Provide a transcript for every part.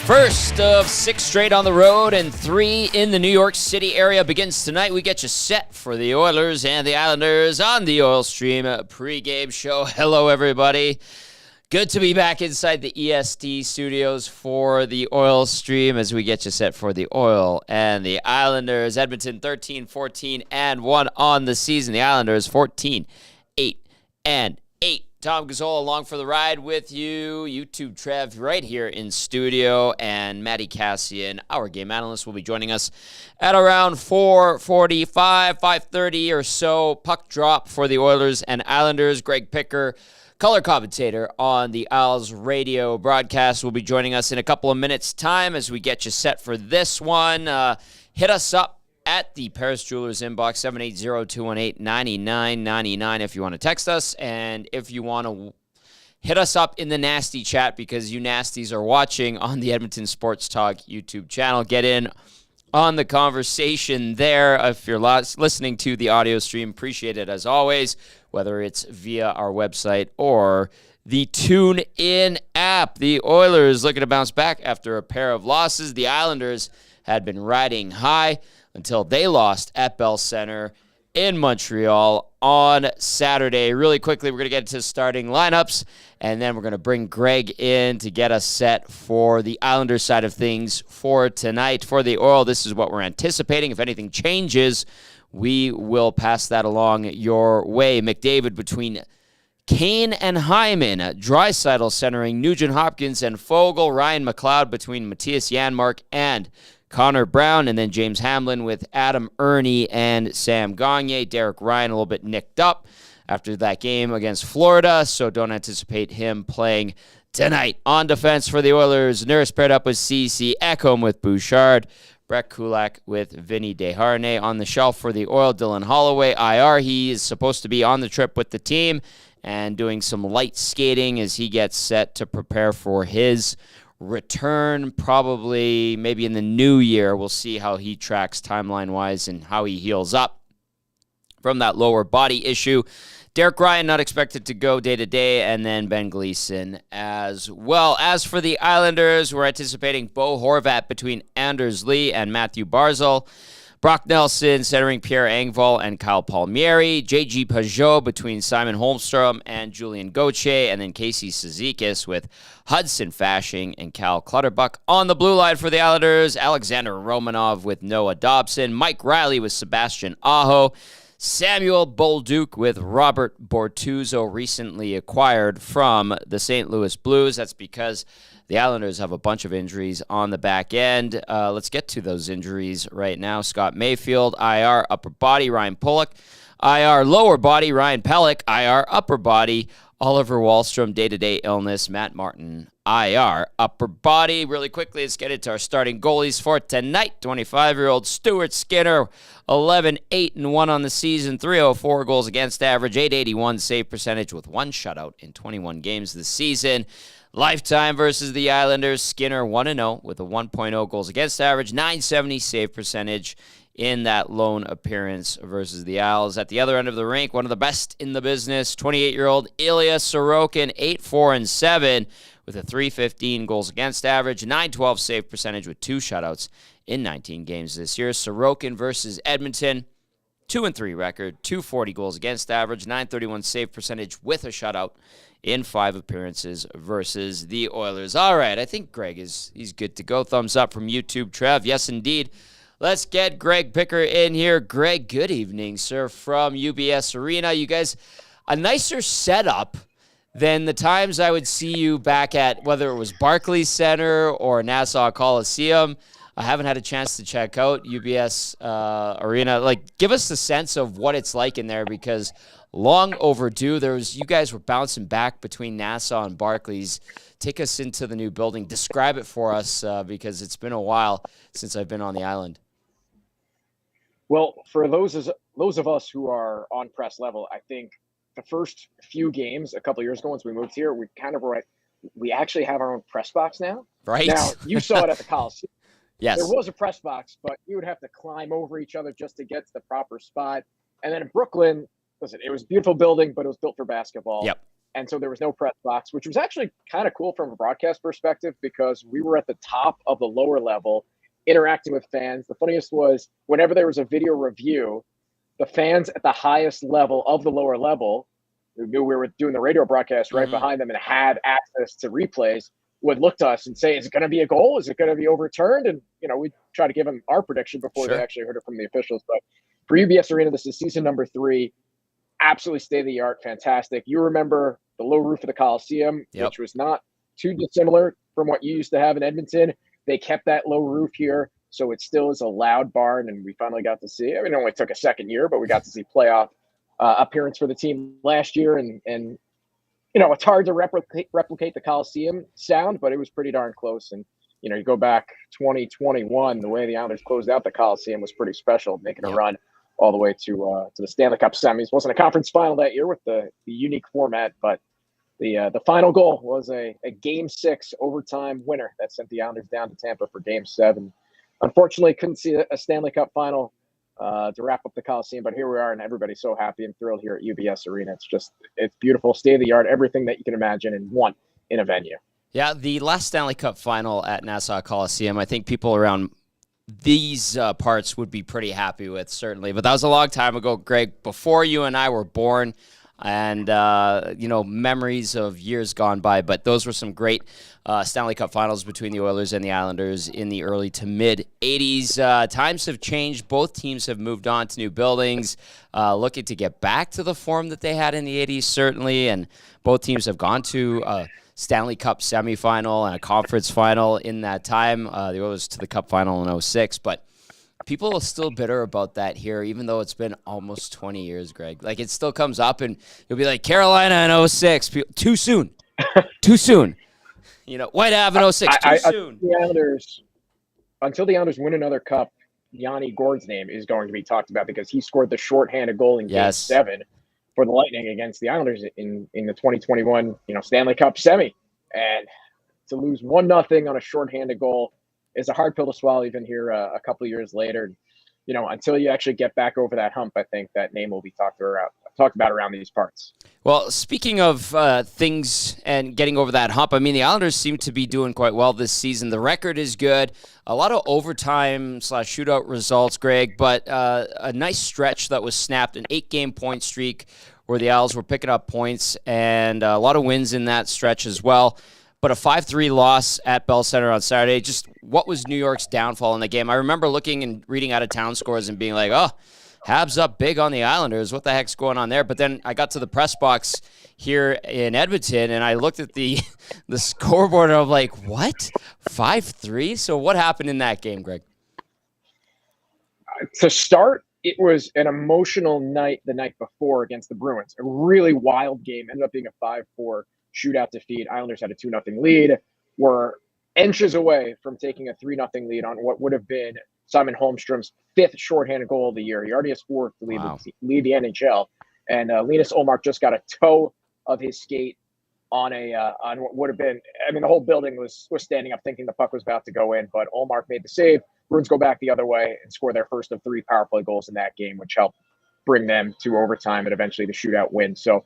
First of 6 straight on the road and 3 in the New York City area begins tonight. We get you set for the Oilers and the Islanders on the Oil Stream pregame show. Hello, everybody. Good to be back inside the EST studios for the Oil Stream as we get you set for the Oil and the Islanders. Edmonton 13-14-1 on the season. The Islanders 14-8-8. Tom Gazzola along for the ride with you. YouTube Trev right here in studio. And Matt Kassian, our game analyst, will be joining us at around 4:45, 5:30 or so. Puck drop for the Oilers and Islanders. Greg Picker, color commentator on the Isles radio broadcast, will be joining us in a couple of minutes' time as we get you set for this one. Hit us up at the Paris Jewelers inbox, 780-218-9999 if you want to text us. And if you want to hit us up in the nasty chat because you nasties are watching on the Edmonton Sports Talk YouTube channel, get in on the conversation there. If you're listening to the audio stream, appreciate it as always, whether it's via our website or the TuneIn app. The Oilers looking to bounce back after a pair of losses. The Islanders had been riding high until they lost at Bell Center in Montreal on Saturday. Really quickly, we're going to get into starting lineups, and then we're going to bring Greg in to get us set for the Islanders side of things for tonight. For the Oil, this is what we're anticipating. If anything changes, we will pass that along your way. McDavid between Kane and Hyman. Draisaitl centering Nugent Hopkins and Fogle. Ryan McLeod between Matthias Janmark and Connor Brown, and then James Hamlin with Adam Ernie and Sam Gagner. Derek Ryan a little bit nicked up after that game against Florida, so don't anticipate him playing tonight. On defense for the Oilers, Nurse paired up with CC, Ekholm with Bouchard, Brett Kulak with Vinny Desharnais. On the shelf for the Oil, Dylan Holloway, IR. He is supposed to be on the trip with the team and doing some light skating as he gets set to prepare for his return, probably maybe in the new year. We'll see how he tracks timeline-wise and how he heals up from that lower body issue. Derek Ryan not expected to go day-to-day, and then Ben Gleason as well. As for the Islanders, we're anticipating Bo Horvat between Anders Lee and Matthew Barzal. Brock Nelson centering Pierre Engvall and Kyle Palmieri. J.G. Pajot between Simon Holmstrom and Julian Gauthier. And then Casey Cizikas with Hudson Fasching and Cal Clutterbuck. On the blue line for the Islanders, Alexander Romanov with Noah Dobson. Mike Riley with Sebastian Aho. Samuel Bolduc with Robert Bortuzzo, recently acquired from the St. Louis Blues. That's because the Islanders have a bunch of injuries on the back end. Let's get to those injuries right now. Scott Mayfield, IR, upper body. Ryan Pulock, IR, lower body. Ryan Pellick, IR, upper body. Oliver Wahlstrom, day-to-day illness. Matt Martin, IR, upper body. Really quickly, let's get into our starting goalies for tonight. 25-year-old Stuart Skinner, 11-8-1 on the season, 304 goals against average, 881 save percentage with 1 shutout in 21 games this season. Lifetime versus the Islanders, Skinner 1-0 with a 1.0 goals against average, 970 save percentage in that lone appearance versus the Isles. At the other end of the rink, one of the best in the business, 28-year-old Ilya Sorokin, 8-4-7 with a 315 goals against average, 912 save percentage with 2 shutouts in 19 games this year. Sorokin versus Edmonton, 2-3 record, 240 goals against average, 931 save percentage with a shutout in 5 appearances versus the Oilers. All right, I think Greg he's good to go. Thumbs up from YouTube. Trev, yes, indeed. Let's get Greg Picker in here. Greg, good evening, sir, from UBS Arena. You guys, a nicer setup than the times I would see you back at whether it was Barclays Center or Nassau Coliseum. I haven't had a chance to check out UBS Arena. Like, give us the sense of what it's like in there, because long overdue. You guys were bouncing back between Nassau and Barclays. Take us into the new building. Describe it for us, because it's been a while since I've been on the island. Well, for those of us who are on press level, I think the first few games a couple of years ago, once we moved here, we kind of were like, we actually have our own press box now. Right. Now, you saw it at the Coliseum. Yes. There was a press box, but you would have to climb over each other just to get to the proper spot. And then in Brooklyn, listen, it was a beautiful building, but it was built for basketball. Yep. And so there was no press box, which was actually kind of cool from a broadcast perspective because we were at the top of the lower level interacting with fans. The funniest was whenever there was a video review, the fans at the highest level of the lower level who knew we were doing the radio broadcast right behind them and had access to replays would look to us and say, is it going to be a goal? Is it going to be overturned? And, we'd try to give them our prediction before they actually heard it from the officials. But for UBS Arena, this is season number 3. Absolutely state-of-the-art, fantastic. You remember the low roof of the Coliseum, which was not too dissimilar from what you used to have in Edmonton. They kept that low roof here, so it still is a loud barn, and we finally got to see it. I mean, it only took a second year, but we got to see playoff appearance for the team last year, and it's hard to replicate the Coliseum sound, but it was pretty darn close. And you go back 2021, the way the Islanders closed out the Coliseum was pretty special, making a run all the way to the Stanley Cup semis. Wasn't a conference final that year with the unique format, but the final goal was a Game 6 overtime winner that sent the Islanders down to Tampa for Game 7. Unfortunately, couldn't see a Stanley Cup final to wrap up the Coliseum, but here we are, and everybody's so happy and thrilled here at UBS Arena. It's beautiful, state-of-the-art, everything that you can imagine in one in a venue. Yeah, the last Stanley Cup final at Nassau Coliseum, I think people around these parts would be pretty happy with, certainly. But that was a long time ago, Greg, before you and I were born, and, memories of years gone by. But those were some great Stanley Cup finals between the Oilers and the Islanders in the early to mid-'80s. Times have changed. Both teams have moved on to new buildings, looking to get back to the form that they had in the '80s, certainly. And both teams have gone to Stanley Cup semifinal and a conference final in that time. The Oilers to the Cup final in '06, but people are still bitter about that here, even though it's been almost 20 years, Greg. Like, it still comes up, and you'll be like, Carolina in '06, too soon. Too soon. White Ave in '06, too soon. Until the Islanders win another cup, Yanni Gourde's name is going to be talked about because he scored the shorthanded goal in Game 7 for the Lightning against the Islanders in the 2021 Stanley Cup semi. And to lose 1-0 on a shorthanded goal is a hard pill to swallow even here a couple of years later. Until you actually get back over that hump, I think that name will be talked about around these parts. Well, speaking of things and getting over that hump, I mean, the Islanders seem to be doing quite well this season. The record is good. A lot of overtime/shootout results, Greg, but a nice stretch that was snapped, an 8-game point streak where the Isles were picking up points, and a lot of wins in that stretch as well. But a 5-3 loss at Bell Center on Saturday. Just what was New York's downfall in the game? I remember looking and reading out-of-town scores and being like, oh, Habs up big on the Islanders. What the heck's going on there? But then I got to the press box here in Edmonton, and I looked at the scoreboard, and I'm like, what? 5-3? So what happened in that game, Greg? To start, it was an emotional night the night before against the Bruins. A really wild game. Ended up being a 5-4 shootout defeat. Islanders had a 2-0 lead. Were inches away from taking a 3-0 lead on what would have been Simon Holmstrom's 5th shorthanded goal of the year. He already has 4 to lead the NHL. And Linus Ullmark just got a toe of his skate on what would have been, the whole building was standing up thinking the puck was about to go in, but Ullmark made the save. Bruins go back the other way and score their first of 3 power play goals in that game, which helped bring them to overtime and eventually the shootout win. So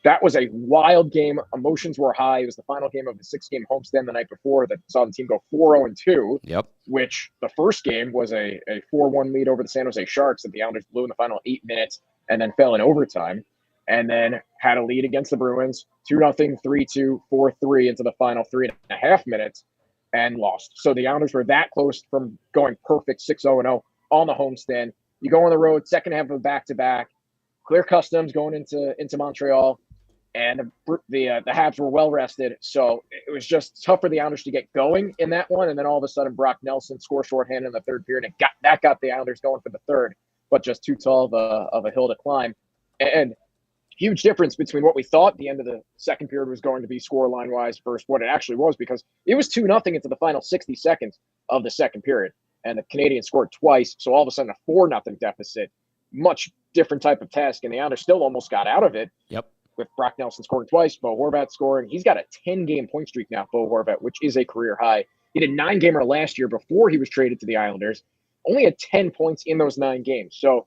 that was a wild game. Emotions were high. It was the final game of the 6-game homestand the night before that saw the team go 4-0-2. Yep. Which the first game was a 4-1 lead over the San Jose Sharks that the Islanders blew in the final 8 minutes and then fell in overtime. And then had a lead against the Bruins, 2-0, 3-2, 4-3 into the final 3.5 minutes and lost. So the Islanders were that close from going perfect 6-0-0 on the homestand. You go on the road, second half of a back-to-back, clear customs going into Montreal, and the Habs were well rested. So it was just tough for the Islanders to get going in that one. And then all of a sudden, Brock Nelson scores shorthanded in the third period, and got the Islanders going for the third, but just too tall of a hill to climb. And huge difference between what we thought the end of the second period was going to be scoreline-wise versus what it actually was, because it was 2-0 into the final 60 seconds of the second period, and the Canadians scored twice, so all of a sudden a 4-0 deficit. Much different type of task, and the Islanders still almost got out of it. Yep. With Brock Nelson scoring twice, Bo Horvat scoring. He's got a 10-game point streak now, Bo Horvat, which is a career high. He did 9-gamer last year before he was traded to the Islanders. Only had 10 points in those 9 games, so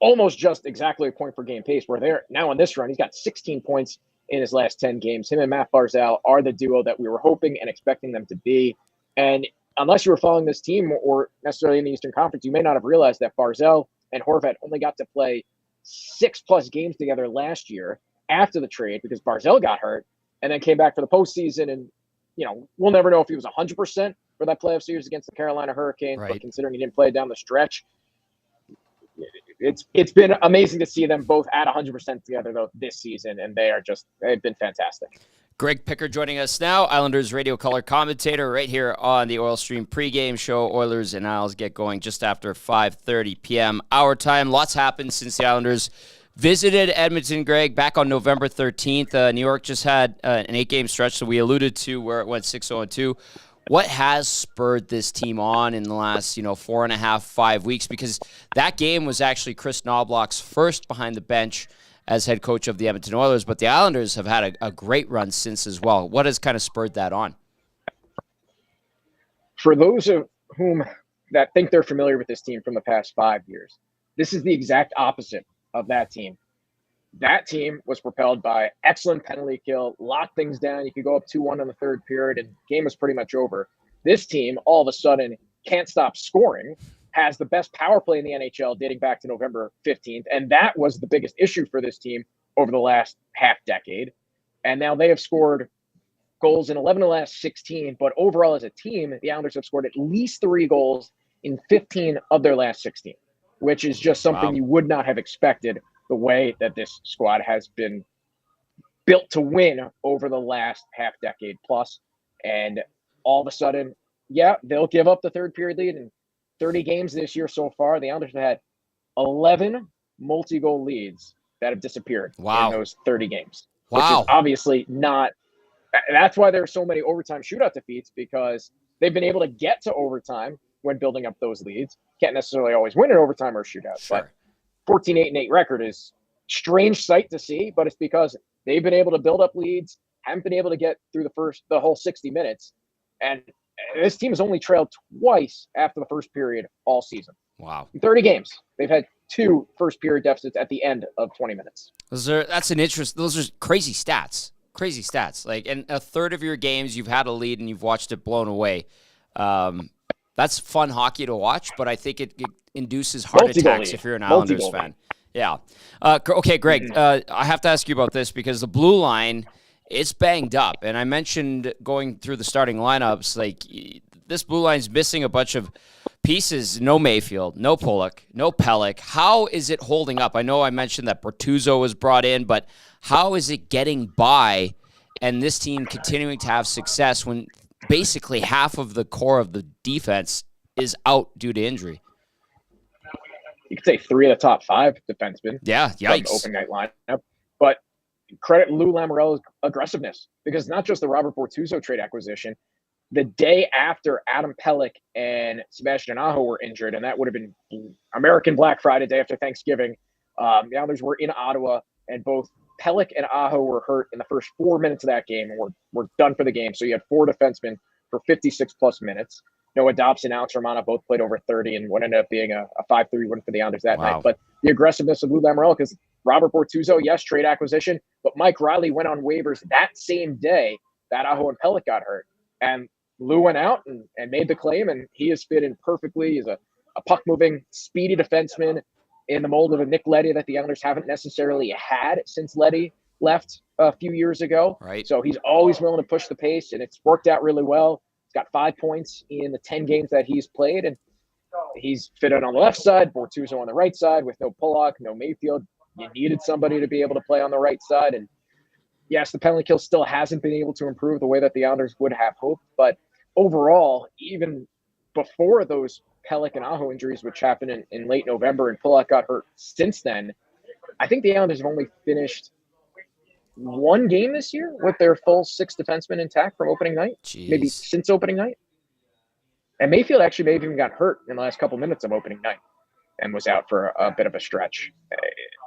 almost just exactly a point per game pace, where they're now on this run. He's got 16 points in his last 10 games. Him and Matt Barzal are the duo that we were hoping and expecting them to be. And unless you were following this team or necessarily in the Eastern Conference, you may not have realized that Barzal and Horvat only got to play 6+ games together last year after the trade because Barzal got hurt and then came back for the postseason. And, we'll never know if he was 100% for that playoff series against the Carolina Hurricanes, Right. but considering he didn't play down the stretch, it's been amazing to see them both at 100% together though this season, and they've been fantastic. Greg Picker joining us now, Islanders radio color commentator right here on the Oil Stream pregame show. Oilers and Isles get going just after 5:30 p.m. our time. Lots happened since the Islanders visited Edmonton, Greg, back on November 13th. New York just had an 8-game stretch, so we alluded to where it went 6-0-2. What has spurred this team on in the last, 4.5, 5 weeks? Because that game was actually Chris Knobloch's first behind the bench as head coach of the Edmonton Oilers, but the Islanders have had a great run since as well. What has kind of spurred that on? For those of whom that think they're familiar with this team from the past 5 years, this is the exact opposite of that team. That team was propelled by excellent penalty kill, locked things down. You could go up 2-1 in the third period, and game was pretty much over. This team, all of a sudden, can't stop scoring, has the best power play in the NHL dating back to November 15th, and that was the biggest issue for this team over the last half decade. And now they have scored goals in 11 of the last 16, but overall as a team, the Islanders have scored at least 3 goals in 15 of their last 16, which is just something you would not have expected the way that this squad has been built to win over the last half decade plus. And all of a sudden, they'll give up the third period lead. In 30 games this year so far, the Islanders have had 11 multi-goal leads that have disappeared in those 30 games. Which is obviously not – that's why there are so many overtime shootout defeats, because they've been able to get to overtime when building up those leads. Can't necessarily always win an overtime or a shootout, but 14-8-8 record is strange sight to see, but it's because they've been able to build up leads, haven't been able to get through the whole 60 minutes. And this team has only trailed twice after the first period all season. Wow. In 30 games, they've had 2 first period deficits at the end of 20 minutes. Those are crazy stats. Crazy stats. Like, in a third of your games, you've had a lead and you've watched it blown away. That's fun hockey to watch, but I think it induces heart attacks if you're an Islanders fan. Yeah. Okay, Greg, I have to ask you about this because the blue line, it's banged up. And I mentioned going through the starting lineups, like this blue line's missing a bunch of pieces. No Mayfield, no Pulock, no Pelech. How is it holding up? I know I mentioned that Bertuzzo was brought in, but how is it getting by and this team continuing to have success when basically half of the core of the defense is out due to injury? You could say 3 of the top 5 defensemen. Yeah, yikes. Open night lineup. But credit Lou Lamoriello's aggressiveness, because not just the Robert Bortuzzo trade acquisition. The day after Adam Pelech and Sebastian Aho were injured, and that would have been American Black Friday, day after Thanksgiving, the Islanders were in Ottawa, and both Pelech and Aho were hurt in the first 4 minutes of that game and were done for the game. So you had 4 defensemen for 56+ minutes. Noah Dobson, Alex Romano both played over 30 and what ended up being a 5-3 win for the Islanders that night. But the aggressiveness of Lou Lamoriello, because Robert Bortuzzo, yes, trade acquisition, but Mike Riley went on waivers that same day that Aho and Pelech got hurt. And Lou went out and made the claim, and he has fit in perfectly. He's a puck-moving, speedy defenseman in the mold of a Nick Leddy that the Islanders haven't necessarily had since Leddy left a few years ago. Right. So he's always willing to push the pace, and it's worked out really well. He's got 5 points in the 10 games that he's played, and he's fitted on the left side, Bortuzzo on the right side with no Pulock, no Mayfield. You needed somebody to be able to play on the right side, and yes, the penalty kill still hasn't been able to improve the way that the Islanders would have hoped, but overall, even before those Pelech and Aho injuries, which happened in late November, and Pulock got hurt since then, I think the Islanders have only finished 1 game this year with their full 6 defensemen intact from opening night, maybe since opening night. And Mayfield actually may have even got hurt in the last couple minutes of opening night and was out for a bit of a stretch.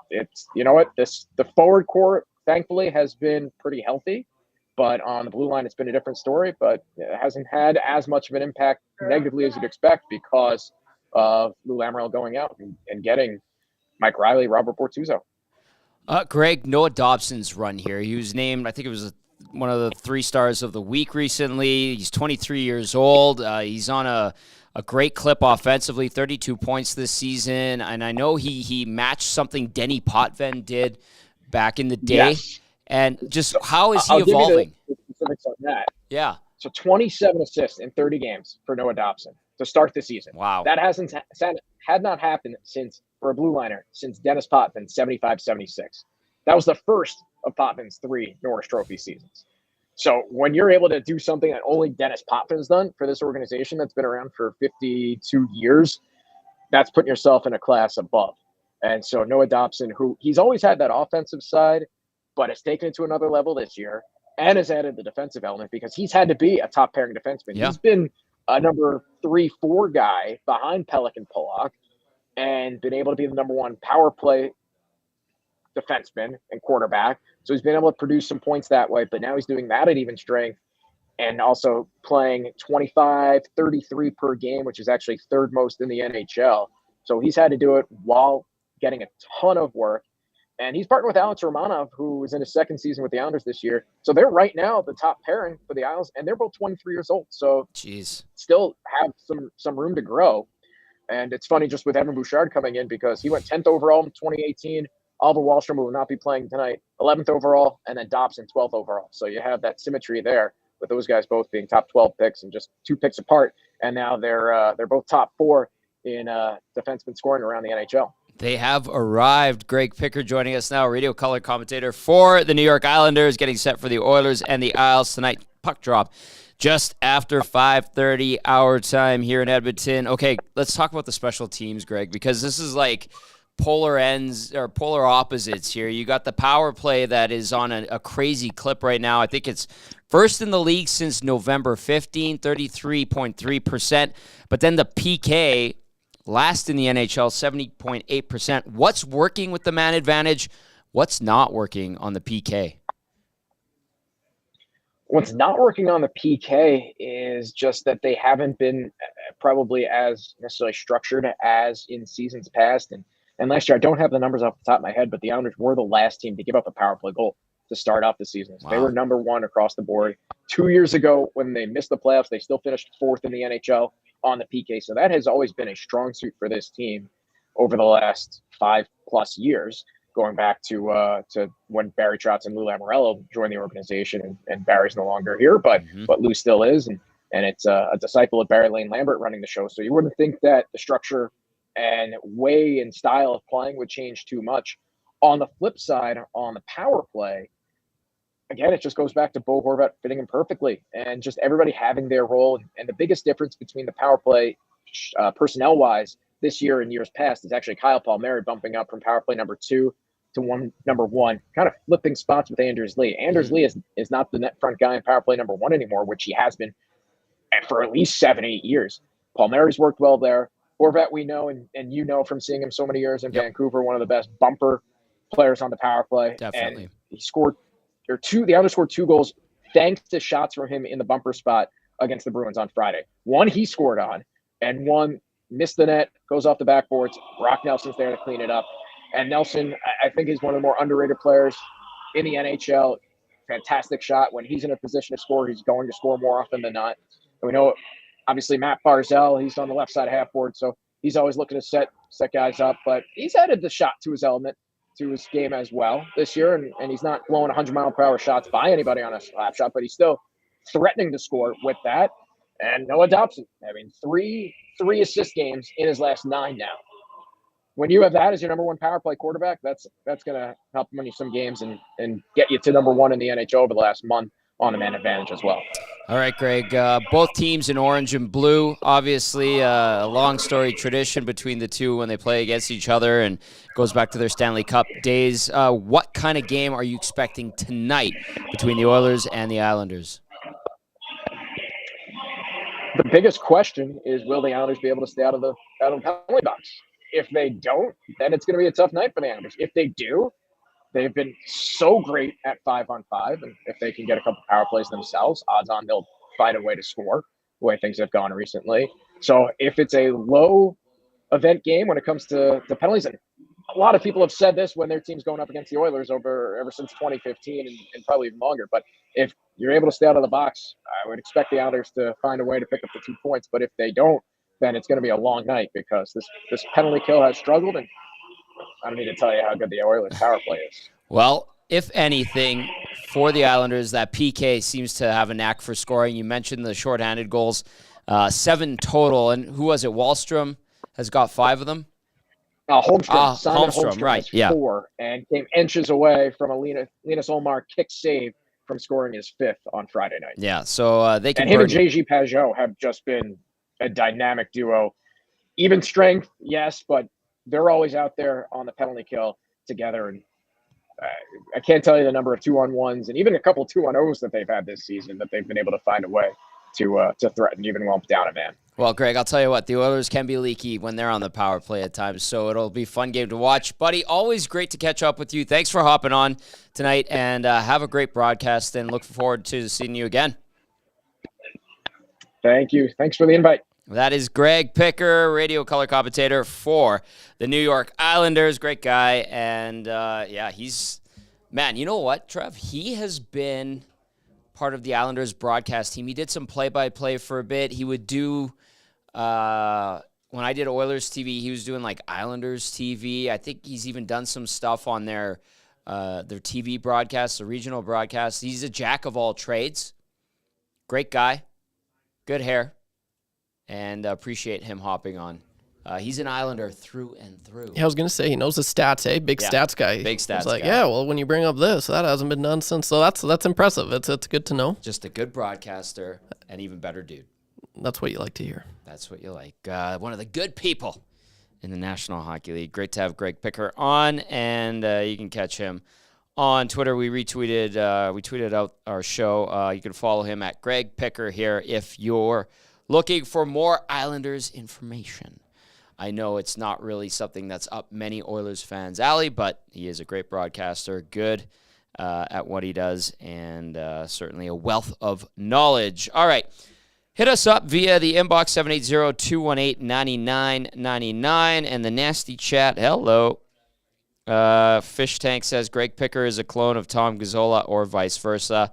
It's, you know what, the forward core, thankfully, has been pretty healthy. But on the blue line, it's been a different story, but it hasn't had as much of an impact negatively as you'd expect because of Lou Lamoriello going out and getting Mike Riley, Robert Bortuzzo. Greg, Noah Dobson's run here. He was named, I think it was one of the 3 stars of the week recently. He's 23 years old. He's on a great clip offensively, 32 points this season. And I know he matched something Denny Potvin did back in the day. Yes. And just how is he I'll evolving? Give you the specifics on that. Yeah. So 27 assists in 30 games for Noah Dobson to start the season. Wow. That had not happened for a blue liner since Dennis Potvin, 75-76. That was the first of Potvin's 3 Norris Trophy seasons. So when you're able to do something that only Dennis Potvin's done for this organization that's been around for 52 years, that's putting yourself in a class above. And so Noah Dobson, who he's always had that offensive side, but has taken it to another level this year and has added the defensive element because he's had to be a top pairing defenseman. Yeah. He's been a number 3-4 guy behind Pelican Pollock and been able to be the number 1 power play defenseman and quarterback. So he's been able to produce some points that way, but now he's doing that at even strength and also playing 25-33 per game, which is actually 3rd most in the NHL. So he's had to do it while getting a ton of work. And he's partnered with Alex Romanov, who is in his 2nd season with the Islanders this year. So they're right now the top pairing for the Isles, and they're both 23 years old. So still have some room to grow. And it's funny just with Evan Bouchard coming in because he went 10th overall in 2018. Oliver Wahlstrom, who will not be playing tonight, 11th overall, and then Dobson, 12th overall. So you have that symmetry there with those guys both being top 12 picks and just 2 picks apart. And now they're both top 4 in defenseman scoring around the NHL. They have arrived. Greg Pickard joining us now, radio color commentator for the New York Islanders, getting set for the Oilers and the Isles tonight. Puck drop just after 5:30 our time here in Edmonton. Okay, let's talk about the special teams, Greg, because this is like polar ends or polar opposites here. You got the power play that is on a crazy clip right now. I think it's first in the league since November 15, 33.3%. But then the PK, last in the NHL, 70.8%. What's working with the man advantage? What's not working on the PK? What's not working on the PK is just that they haven't been probably as necessarily structured as in seasons past. And last year, I don't have the numbers off the top of my head, but the Islanders were the last team to give up a power play goal to start off the season. Wow. They were number 1 across the board. 2 years ago, when they missed the playoffs, they still finished 4th in the NHL on the PK. So that has always been a strong suit for this team over the last 5+ years, going back to when Barry Trotz and Lou Lamoriello joined the organization, and Barry's no longer here, but Lou still is, and it's a disciple of Barry, Lane Lambert, running the show. So you wouldn't think that the structure and way and style of playing would change too much. On the flip side, on the power play, again, it just goes back to Bo Horvat fitting in perfectly and just everybody having their role. And the biggest difference between the power play personnel-wise this year and years past is actually Kyle Palmieri bumping up from power play number 2 to number 1, kind of flipping spots with Anders Lee. Anders Lee is not the net front guy in power play number 1 anymore, which he has been for at least 7-8 years. Palmieri's worked well there. Horvat, we know, and you know from seeing him so many years in Vancouver, one of the best bumper players on the power play. Definitely. And he scored the Islanders scored 2 goals thanks to shots from him in the bumper spot against the Bruins on Friday. One he scored on, and one missed the net, goes off the backboards. Brock Nelson's there to clean it up. And Nelson, I think, is one of the more underrated players in the NHL. Fantastic shot. When he's in a position to score, he's going to score more often than not. And we know, obviously, Matt Barzal, he's on the left side half board, so he's always looking to set guys up. But he's added the shot to his element, to his game as well this year, and he's not blowing 100-mile-per-hour shots by anybody on a slap shot, but he's still threatening to score with that. And Noah Dobson, I mean, three assist games in his last 9 now. When you have that as your number 1 power play quarterback, that's going to help win you some games and get you to number 1 in the NHL over the last month on the man advantage as well. All right, Greg, both teams in orange and blue, obviously a long story tradition between the two when they play against each other, and goes back to their Stanley Cup days. What kind of game are you expecting tonight between the Oilers and the Islanders? The biggest question is, will the Islanders be able to stay out of the penalty box? If they don't, then it's going to be a tough night for the Islanders. If they do, they've been so great at 5-on-5, and if they can get a couple power plays themselves, odds on they'll find a way to score the way things have gone recently. So if it's a low event game when it comes to penalties, and a lot of people have said this when their team's going up against the Oilers ever since 2015 and probably even longer. But if you're able to stay out of the box, I would expect the Islanders to find a way to pick up the 2 points. But if they don't, then it's going to be a long night because this penalty kill has struggled, and I don't need to tell you how good the Oilers power play is. Well, if anything, for the Islanders, that PK seems to have a knack for scoring. You mentioned the shorthanded goals, 7 total. And who was it? Wallstrom has got 5 of them? Holmstrom. Simon Holmstrom, right, yeah. 4, and came inches away from a Linus Ullmark kick save from scoring his 5th on Friday night. Yeah, so they can. And him and JG Pageau have just been a dynamic duo. Even strength, yes, but they're always out there on the penalty kill together. And I can't tell you the number of 2-on-1s and even a couple 2-on-0s that they've had this season that they've been able to find a way to threaten even when down a man. Well, Greg, I'll tell you what, the Oilers can be leaky when they're on the power play at times, so it'll be a fun game to watch. Buddy, always great to catch up with you. Thanks for hopping on tonight, and have a great broadcast, and look forward to seeing you again. Thank you. Thanks for the invite. That is Greg Picker, radio color commentator for the New York Islanders. Great guy, and he's – man, you know what, Trev? He has been part of the Islanders broadcast team. He did some play-by-play for a bit. He would do when I did Oilers TV, he was doing like Islanders TV. I think he's even done some stuff on their TV broadcasts, the regional broadcasts. He's a jack of all trades. Great guy. Good hair. And appreciate him hopping on. He's an Islander through and through. Yeah, I was going to say, he knows the stats, eh? Big stats guy. Big stats guy. guy. Well, when you bring up this, that hasn't been done since. So that's impressive. It's good to know. Just a good broadcaster and even better dude. That's what you like to hear. That's what you like. One of the good people in the National Hockey League. Great to have Greg Picker on, and you can catch him on Twitter. We tweeted out our show. You can follow him at Greg Picker here if you're looking for more Islanders information. I know it's not really something that's up many Oilers fans' alley, but he is a great broadcaster, good at what he does, and certainly a wealth of knowledge. All right. Hit us up via the inbox 780-218-9999 and the nasty chat. Hello. Fish Tank says Greg Picker is a clone of Tom Gazzola or vice versa.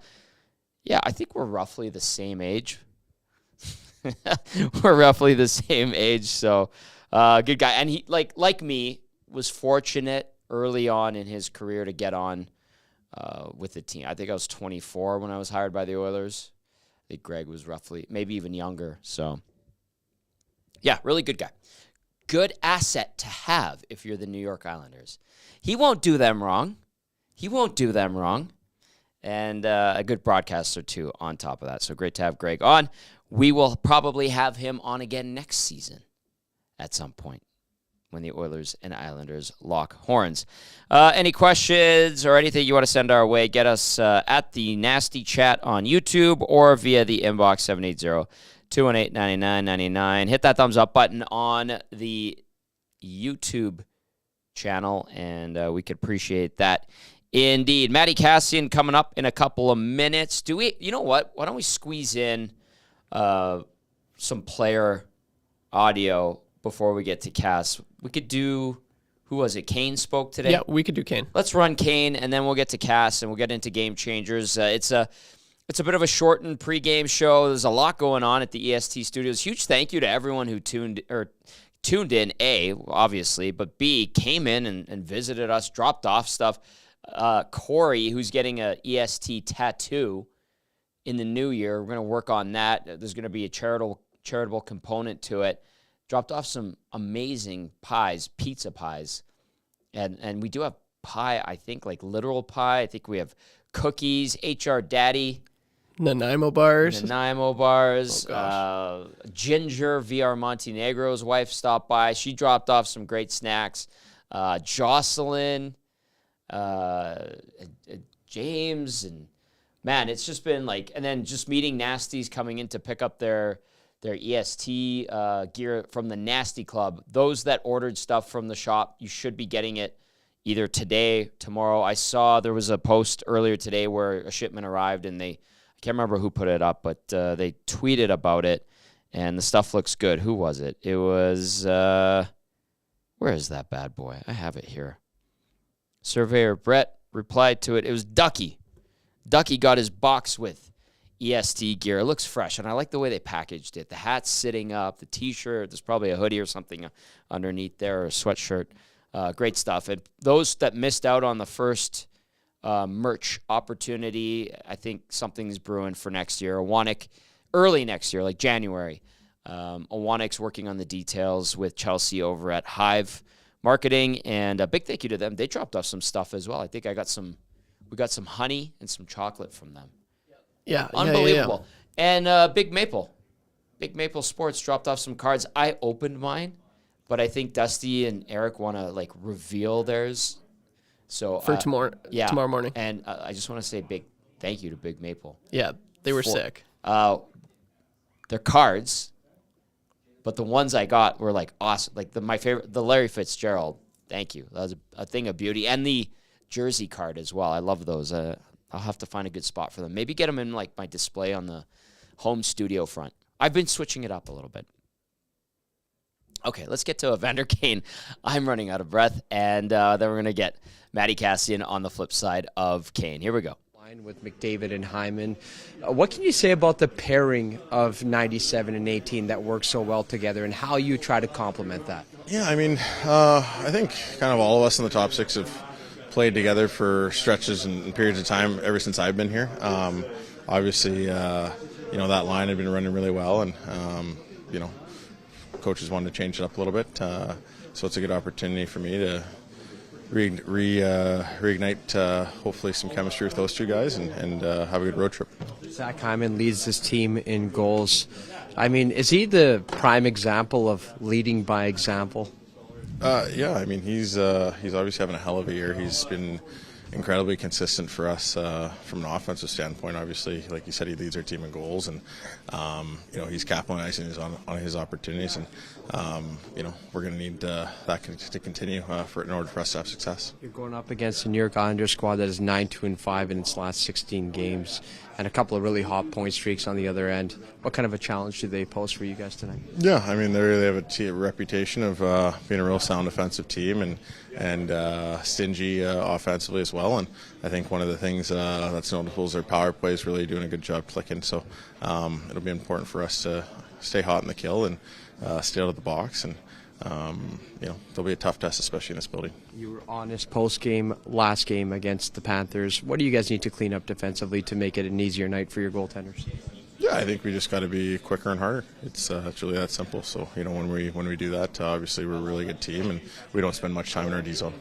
Yeah, I think we're roughly the same age. We're roughly the same age, so good guy. And he, like me, was fortunate early on in his career to get on with the team. I think I was 24 when I was hired by the Oilers. I think Greg was roughly, maybe even younger. So, yeah, really good guy. Good asset to have if you're the New York Islanders. He won't do them wrong. And a good broadcaster, too, on top of that. So great to have Greg on. We will probably have him on again next season at some point when the Oilers and Islanders lock horns. Any questions or anything you want to send our way, get us at the Nasty Chat on YouTube or via the inbox 780-218-9999. Hit that thumbs up button on the YouTube channel, and we could appreciate that. Indeed. Matty Kassian coming up in a couple of minutes. You know what? Why don't we squeeze in some player audio before we get to Cass? We could do, who was it? Kane spoke today? Yeah, we could do Kane. Let's run Kane, and then we'll get to Cass, and we'll get into Game Changers. It's a bit of a shortened pregame show. There's a lot going on at the EST studios. Huge thank you to everyone who tuned in, A, obviously, but B, came in and visited us, dropped off stuff. Corey, who's getting a EST tattoo in the new year. We're going to work on that. There's going to be a charitable component to it. Dropped off some amazing pies, pizza pies. And we do have pie, I think, like literal pie. I think we have cookies, HR Daddy. Nanaimo bars. Oh, Ginger, VR Montenegro's wife, stopped by. She dropped off some great snacks. Jocelyn, James, and man, it's just been like, and then just meeting Nasties coming in to pick up their EST gear from the Nasty Club. Those that ordered stuff from the shop, you should be getting it either today, tomorrow. I saw there was a post earlier today where a shipment arrived, and I can't remember who put it up, but they tweeted about it, and the stuff looks good. Who was it? It was Where is that bad boy? I have it here. Surveyor Brett replied to it. It was Ducky. Ducky got his box with EST gear. It looks fresh, and I like the way they packaged it. The hat's sitting up, the T-shirt. There's probably a hoodie or something underneath there, or a sweatshirt. Great stuff. And those that missed out on the first merch opportunity, I think something's brewing for next year. Awanik, early next year, like January. Awanik's working on the details with Chelsea over at Hive Marketing, and a big thank you to them. They dropped off some stuff as well. I think we got some honey and some chocolate from them. Yeah. Unbelievable. And Big Maple Sports dropped off some cards. I opened mine, but I think Dusty and Eric want to like reveal theirs. So For tomorrow morning. And I just want to say big thank you to Big Maple. Yeah, they were sick. They're cards, but the ones I got were like awesome. Like my favorite, the Larry Fitzgerald. Thank you. That was a thing of beauty. And the jersey card as well. I love those. I'll have to find a good spot for them. Maybe get them in like my display on the home studio front. I've been switching it up a little bit. Okay, let's get to Evander Kane. I'm running out of breath, and then we're going to get Matty Kassian on the flip side of Kane. Here we go. With McDavid and Hyman. What can you say about the pairing of 97 and 18 that works so well together, and how you try to complement that? Yeah, I mean, I think kind of all of us in the top six have played together for stretches and periods of time ever since I've been here. Obviously, that line had been running really well, and, coaches wanted to change it up a little bit. So it's a good opportunity for me to reignite hopefully some chemistry with those two guys and have a good road trip. Zach Hyman leads this team in goals. I mean, is he the prime example of leading by example? Yeah, I mean, he's obviously having a hell of a year. He's been incredibly consistent for us from an offensive standpoint. Obviously, like you said, he leads our team in goals, and he's capitalizing on his opportunities, and we're going to need that to continue in order for us to have success. You're going up against a New York Islanders squad that is 9-2-5 in its last 16 games, and a couple of really hot point streaks on the other end. What kind of a challenge do they pose for you guys tonight? Yeah, I mean, they have a reputation of being a real sound offensive team and stingy offensively as well. And I think one of the things that's notable is their power play is really doing a good job clicking. So it'll be important for us to stay hot in the kill and stay out of the box. And there'll be a tough test, especially in this building. You were honest post-game, last game against the Panthers. What do you guys need to clean up defensively to make it an easier night for your goaltenders? Yeah, I think we just got to be quicker and harder. It's really that simple. So, when we do that, obviously we're a really good team, and we don't spend much time in our D zone.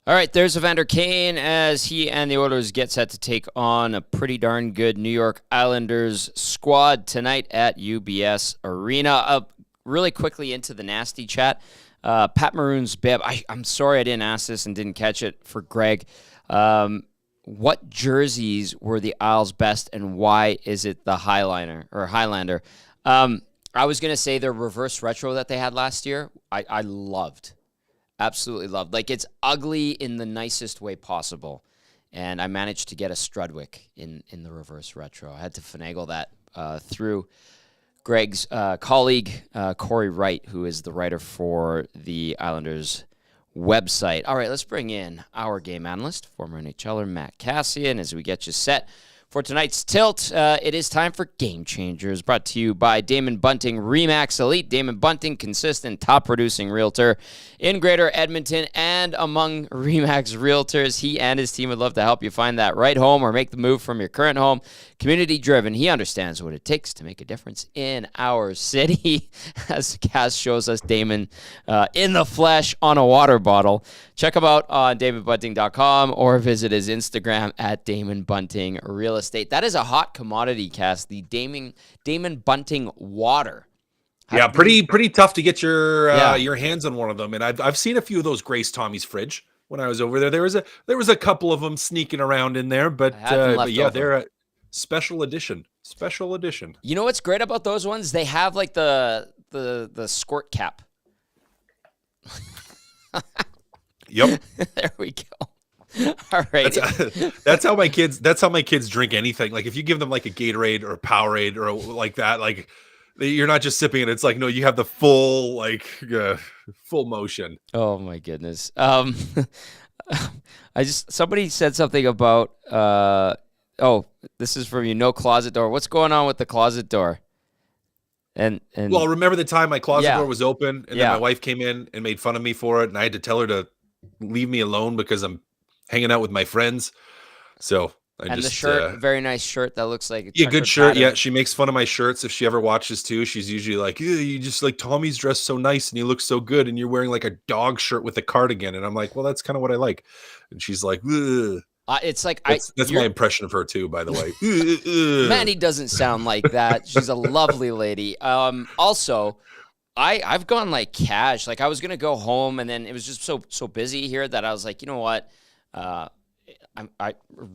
All right, there's Evander Kane as he and the Oilers get set to take on a pretty darn good New York Islanders squad tonight at UBS Arena. Really quickly into the nasty chat. Pat Maroon's bib. I'm sorry I didn't ask this and didn't catch it for Greg. What jerseys were the Isles' best, and why is it the Highlander? I was going to say the reverse retro that they had last year. I loved. Absolutely loved. Like, it's ugly in the nicest way possible. And I managed to get a Strudwick in the reverse retro. I had to finagle that through Greg's colleague, Corey Wright, who is the writer for the Islanders website. All right, let's bring in our game analyst, former NHLer Matt Kassian, as we get you set for tonight's tilt. It is time for Game Changers, brought to you by Damon Bunting Remax Elite. Damon Bunting, consistent top-producing realtor in Greater Edmonton and among Remax realtors. He and his team would love to help you find that right home or make the move from your current home. Community-driven. He understands what it takes to make a difference in our city, as Cass shows us Damon in the flesh on a water bottle. Check him out on damonbunting.com or visit his Instagram at Damon Bunting Real Estate. That is a hot commodity, Cass. The Damon Bunting water. Yeah, pretty tough to get your hands on one of them. And I've seen a few of those Grace Tommy's fridge when I was over there. There was a couple of them sneaking around in there, but yeah, they're a special edition. Special edition. You know what's great about those ones? They have like the squirt cap. Yep. There we go. All right. That's how my kids drink anything. Like if you give them like a Gatorade or a Powerade or like that, like You're not just sipping it. It's like, no, you have the full, like, full motion. Oh my goodness. Somebody said something about, this is from you. No closet door. What's going on with the closet door? And well, remember the time my closet door was open and then my wife came in and made fun of me for it. And I had to tell her to leave me alone because I'm hanging out with my friends. So the shirt, very nice shirt that looks like a good shirt. Pattern. Yeah, she makes fun of my shirts if she ever watches too. She's usually like, you just like Tommy's dressed so nice and you look so good and you're wearing like a dog shirt with a cardigan. And I'm like, well, that's kind of what I like. And she's like, ugh. It's like that's my impression of her too, by the way. Maddie doesn't sound like that. She's a lovely lady. Also, I've gone like cash. Like I was gonna go home, and then it was just so busy here that I was like, you know what? I'm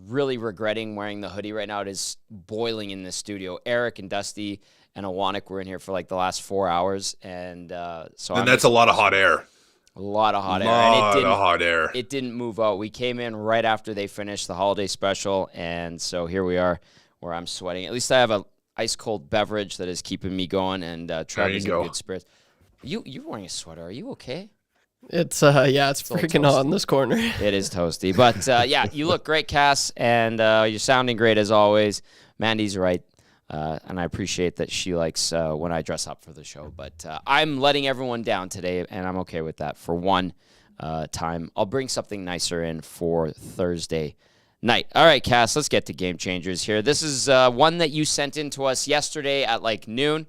really regretting wearing the hoodie right now. It is boiling in this studio. Eric and Dusty and Awanik were in here for like the last 4 hours, and that's a lot of hot air. A lot of hot air. Hot air. It didn't move out. We came in right after they finished the holiday special, and so here we are where I'm sweating. At least I have a ice-cold beverage that is keeping me going, and Trevor's in good spirits. You're wearing a sweater. Are you okay? It's it's freaking hot in this corner. It is toasty. But, you look great, Cass, and you're sounding great as always. Mandy's right. And I appreciate that she likes when I dress up for the show. But I'm letting everyone down today, and I'm okay with that for one time. I'll bring something nicer in for Thursday night. All right, Cass, let's get to Game Changers here. This is one that you sent in to us yesterday at like noon.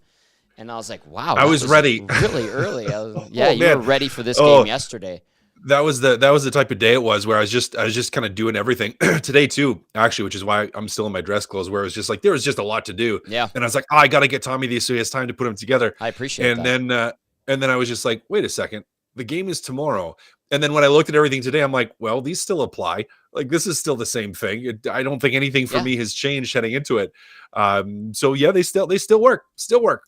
And I was like, wow. I was ready. Really early. You were ready for this game yesterday. That was the type of day it was where I was just kind of doing everything today too, actually, which is why I'm still in my dress clothes, where it was just like, there was just a lot to do. Yeah. And I was like, I got to get Tommy these so he has time to put them together. I appreciate that. And then I was just like, wait a second, the game is tomorrow. And then when I looked at everything today, I'm like, well, these still apply. Like, this is still the same thing. I don't think anything for me has changed heading into it. They still work.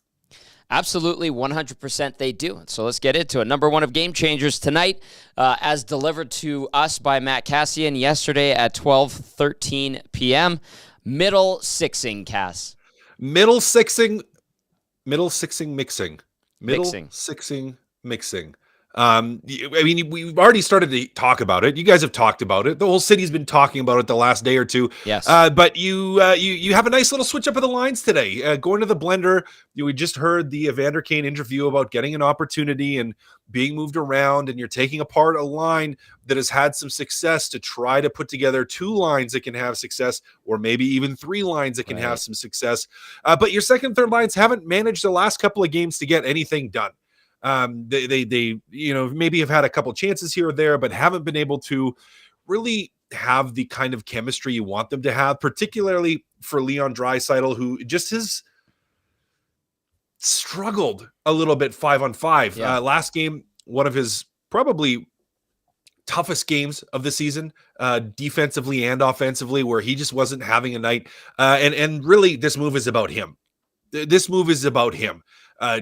Absolutely, 100% they do. So let's get into it. Number one of Game Changers tonight, as delivered to us by Matt Kassian yesterday at 12:13 p.m. Middle sixing, Cass. Middle sixing mixing. I mean, we've already started to talk about it. You guys have talked about it. The whole city's been talking about it the last day or two. Yes. But you have a nice little switch up of the lines today. Going to the blender, we just heard the Evander Kane interview about getting an opportunity and being moved around, and you're taking apart a line that has had some success to try to put together two lines that can have success, or maybe even three lines that can have some success. But your second, third lines haven't managed the last couple of games to get anything done. They maybe have had a couple chances here or there, but haven't been able to really have the kind of chemistry you want them to have, particularly for Leon Draisaitl, who just has struggled a little bit 5-on-5. Last game, one of his probably toughest games of the season, defensively and offensively, where he just wasn't having a night. And really, this move is about him.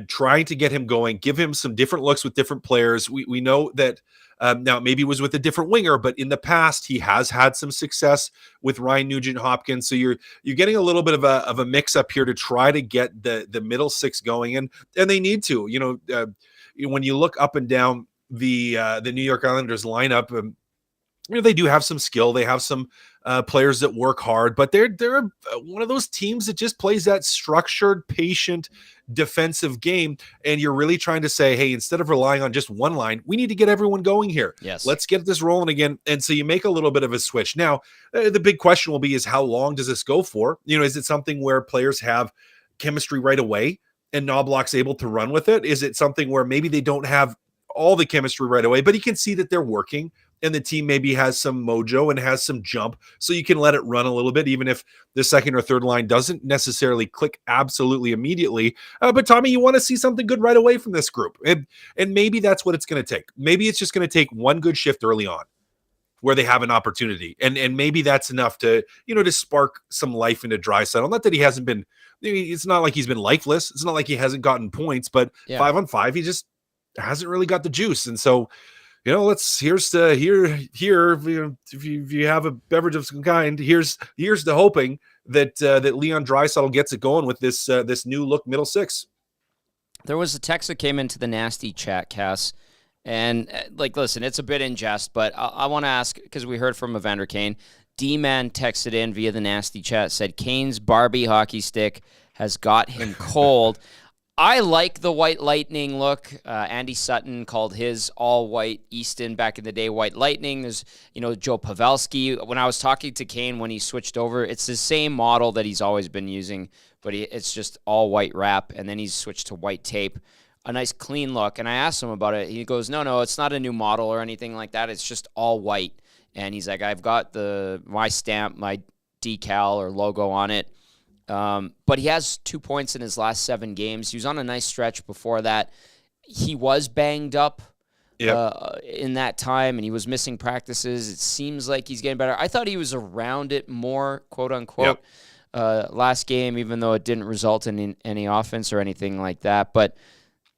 Trying to get him going, give him some different looks with different players. We know that now maybe it was with a different winger, but in the past he has had some success with Ryan Nugent-Hopkins. So you're getting a little bit of a mix up here to try to get the middle six going, and they need to. When you look up and down the New York Islanders lineup, they do have some skill. They have some players that work hard, but they're one of those teams that just plays that structured, patient, defensive game. And you're really trying to say, hey, instead of relying on just one line, we need to get everyone going here. Yes. Let's get this rolling again. And so you make a little bit of a switch. Now, the big question will be is how long does this go for? Is it something where players have chemistry right away and Knobloch's able to run with it? Is it something where maybe they don't have all the chemistry right away, but you can see that they're working and the team maybe has some mojo and has some jump, so you can let it run a little bit, even if the second or third line doesn't necessarily click absolutely immediately. But Tommy, you want to see something good right away from this group. And maybe that's what it's going to take. Maybe it's just going to take one good shift early on where they have an opportunity. And maybe that's enough to spark some life into Draisaitl. Not that he hasn't been, it's not like he's been lifeless. It's not like he hasn't gotten points, but 5-on-5, he just hasn't really got the juice. And so, if you have a beverage of some kind, here's the hoping that Leon Draisaitl gets it going with this new look middle six. There was a text that came into the nasty chat, Cass, and listen, it's a bit in jest, but I want to ask, because we heard from Evander Kane. D-Man texted in via the nasty chat, said Kane's Barbie hockey stick has got him cold. I like the White Lightning look. Andy Sutton called his all-white Easton back in the day White Lightning. There's, Joe Pavelski. When I was talking to Kane when he switched over, it's the same model that he's always been using, but it's just all-white wrap, and then he's switched to white tape. A nice clean look. And I asked him about it. He goes, no, it's not a new model or anything like that. It's just all white. And he's like, I've got my stamp, my decal or logo on it. But he has 2 points in his last 7 games. He was on a nice stretch before that. He was banged up in that time, and he was missing practices. It seems like he's getting better. I thought he was around it more, quote unquote, last game, even though it didn't result in any offense or anything like that. But,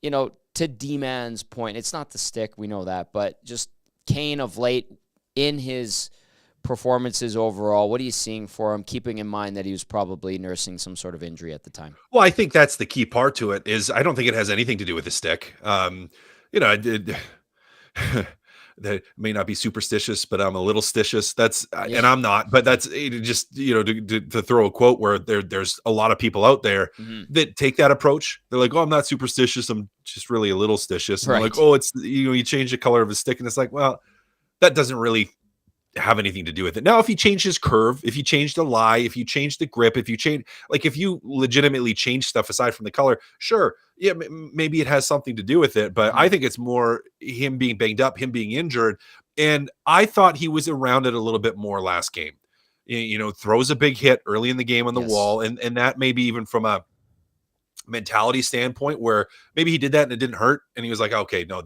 to D-Man's point, it's not the stick. We know that. But just Kane of late in his performances overall, what are you seeing for him, keeping in mind that he was probably nursing some sort of injury at the time? Well, I think that's the key part to it. Is I don't think it has anything to do with the stick. That may not be superstitious, but I'm a little stitious. And I'm not. But that's just to throw a quote where there's a lot of people out there that take that approach. They're like, "Oh, I'm not superstitious. I'm just really a little stitious." And they're like, "Oh, it's you change the color of a stick," and it's like, well, that doesn't really have anything to do with it. Now, if you change his curve, if you change the lie, if you change the grip, if you legitimately change stuff aside from the color, sure. Yeah, maybe it has something to do with it, but I think it's more him being banged up, him being injured. And I thought he was around it a little bit more last game. Throws a big hit early in the game on the wall. And that maybe even from a mentality standpoint where maybe he did that and it didn't hurt. And he was like, okay, no,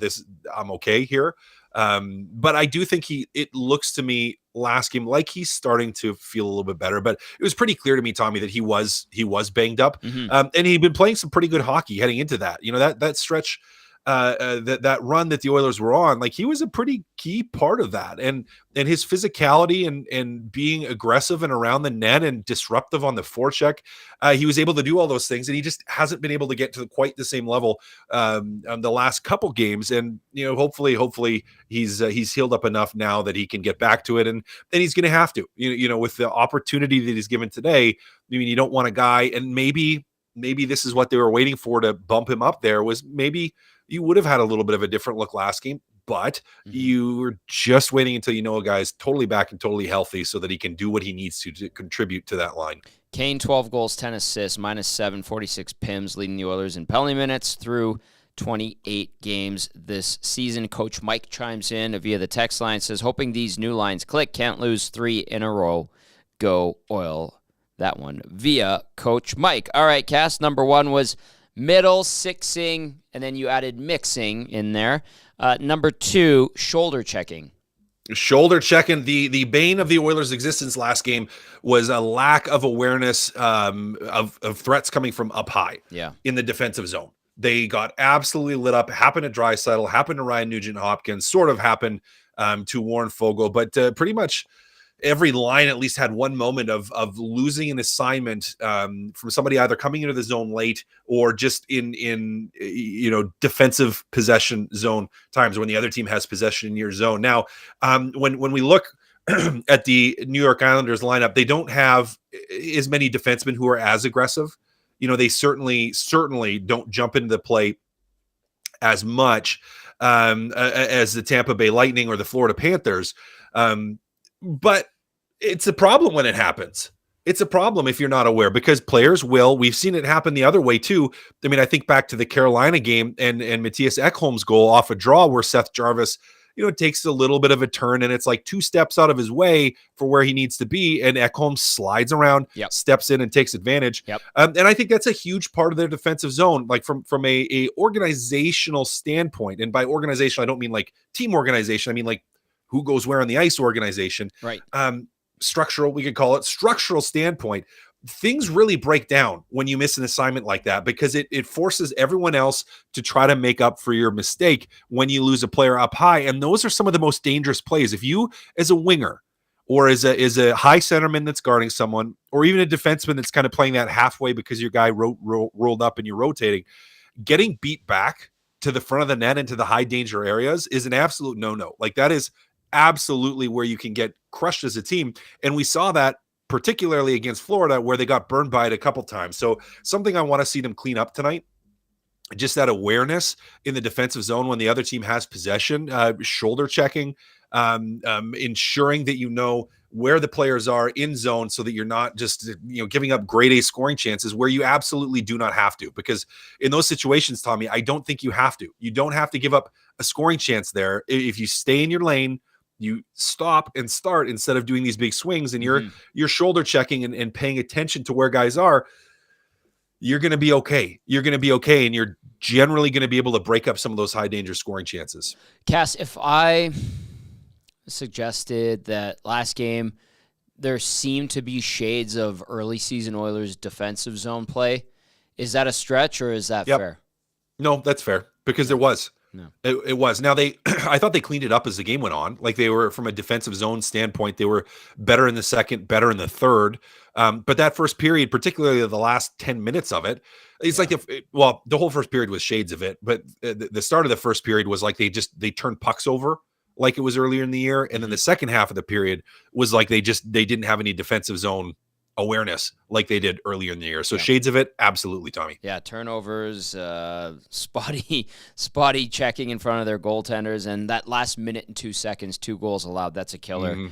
I'm okay here. But I do think it looks to me last game like he's starting to feel a little bit better, but it was pretty clear to me, Tommy, that he was banged up. And he'd been playing some pretty good hockey heading into that, that stretch, that run that the Oilers were on, like he was a pretty key part of that. And his physicality and being aggressive and around the net and disruptive on the forecheck, he was able to do all those things, and he just hasn't been able to get to quite the same level on the last couple games. And hopefully he's healed up enough now that he can get back to it, and then he's going to have to, with the opportunity that he's given today. I mean, you don't want a guy, and maybe this is what they were waiting for to bump him up there, was maybe you would have had a little bit of a different look last game, but you were just waiting until a guy's totally back and totally healthy so that he can do what he needs to contribute to that line. Kane, 12 goals, 10 assists, -7, 46 PIMs, leading the Oilers in penalty minutes through 28 games this season. Coach Mike chimes in via the text line, says, hoping these new lines click, can't lose 3 in a row. Go Oil. That one via Coach Mike. All right, Cass, number 1 was middle sixing, and then you added mixing in there. Number 2, shoulder checking. Shoulder checking. The bane of the Oilers' existence last game was a lack of awareness of threats coming from up high in the defensive zone. They got absolutely lit up. Happened to Draisaitl, happened to Ryan Nugent-Hopkins, sort of happened to Warren Foegele, but pretty much every line at least had one moment of losing an assignment from somebody either coming into the zone late or just in defensive possession zone times when the other team has possession in your zone. Now, when we look at the New York Islanders lineup, they don't have as many defensemen who are as aggressive. They certainly don't jump into the play as much as the Tampa Bay Lightning or the Florida Panthers. But it's a problem when it happens. It's a problem if you're not aware, because players will. We've seen it happen the other way too. I mean, I think back to the Carolina game and Matthias Ekholm's goal off a draw where Seth Jarvis, takes a little bit of a turn and it's like 2 steps out of his way for where he needs to be. And Ekholm slides around, steps in and takes advantage. And I think that's a huge part of their defensive zone, like from a organizational standpoint. And by organization, I don't mean like team organization. I mean like who goes where on the ice organization. Right. Structural, we could call it structural standpoint. Things really break down when you miss an assignment like that, because it forces everyone else to try to make up for your mistake when you lose a player up high. And those are some of the most dangerous plays. If you, as a winger or as a high centerman that's guarding someone, or even a defenseman that's kind of playing that halfway because your guy rolled up and you're rotating, getting beat back to the front of the net into the high danger areas is an absolute no-no. Like, that is absolutely where you can get crushed as a team. And we saw that particularly against Florida, where they got burned by it a couple times. So something I want to see them clean up tonight, just that awareness in the defensive zone when the other team has possession, shoulder checking, ensuring that you know where the players are in zone so that you're not just, giving up grade A scoring chances where you absolutely do not have to. Because in those situations, Tommy, I don't think you have to. You don't have to give up a scoring chance there. If you stay in your lane, you stop and start instead of doing these big swings, and you're shoulder checking and paying attention to where guys are, you're going to be okay. You're going to be okay, and you're generally going to be able to break up some of those high danger scoring chances. Cass, if I suggested that last game there seemed to be shades of early season Oilers defensive zone play, is that a stretch or is that fair? No, that's fair, because there was. No. It was. Now I thought they cleaned it up as the game went on. Like, they were, from a defensive zone standpoint, they were better in the second, better in the third. But that first period, particularly the last 10 minutes of it, it's like the whole first period was shades of it. But the start of the first period was like they turned pucks over like it was earlier in the year, and then the second half of the period was like they didn't have any defensive zone awareness like they did earlier in the year. So shades of it, absolutely, Tommy. Yeah, turnovers, spotty checking in front of their goaltenders, and that last minute and 2 seconds, 2 goals allowed, that's a killer.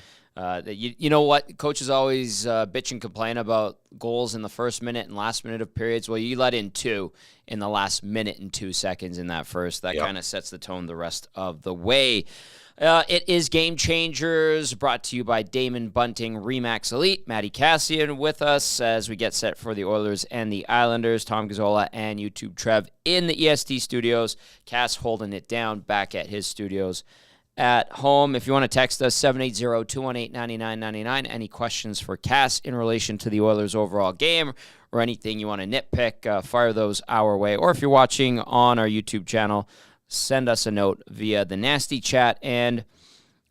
You know what? Coaches always bitch and complain about goals in the first minute and last minute of periods. Well, you let in 2 in the last minute and 2 seconds in that first. That kind of sets the tone the rest of the way. It is Game Changers, brought to you by Damon Bunting, Remax Elite. Matty Kassian with us as we get set for the Oilers and the Islanders. Tom Gazzola and YouTube Trev in the EST studios. Cass holding it down back at his studios at home. If you want to text us, 780-218-9999. Any questions for Cass in relation to the Oilers' overall game or anything you want to nitpick, fire those our way. Or if you're watching on our YouTube channel, send us a note via the nasty chat. And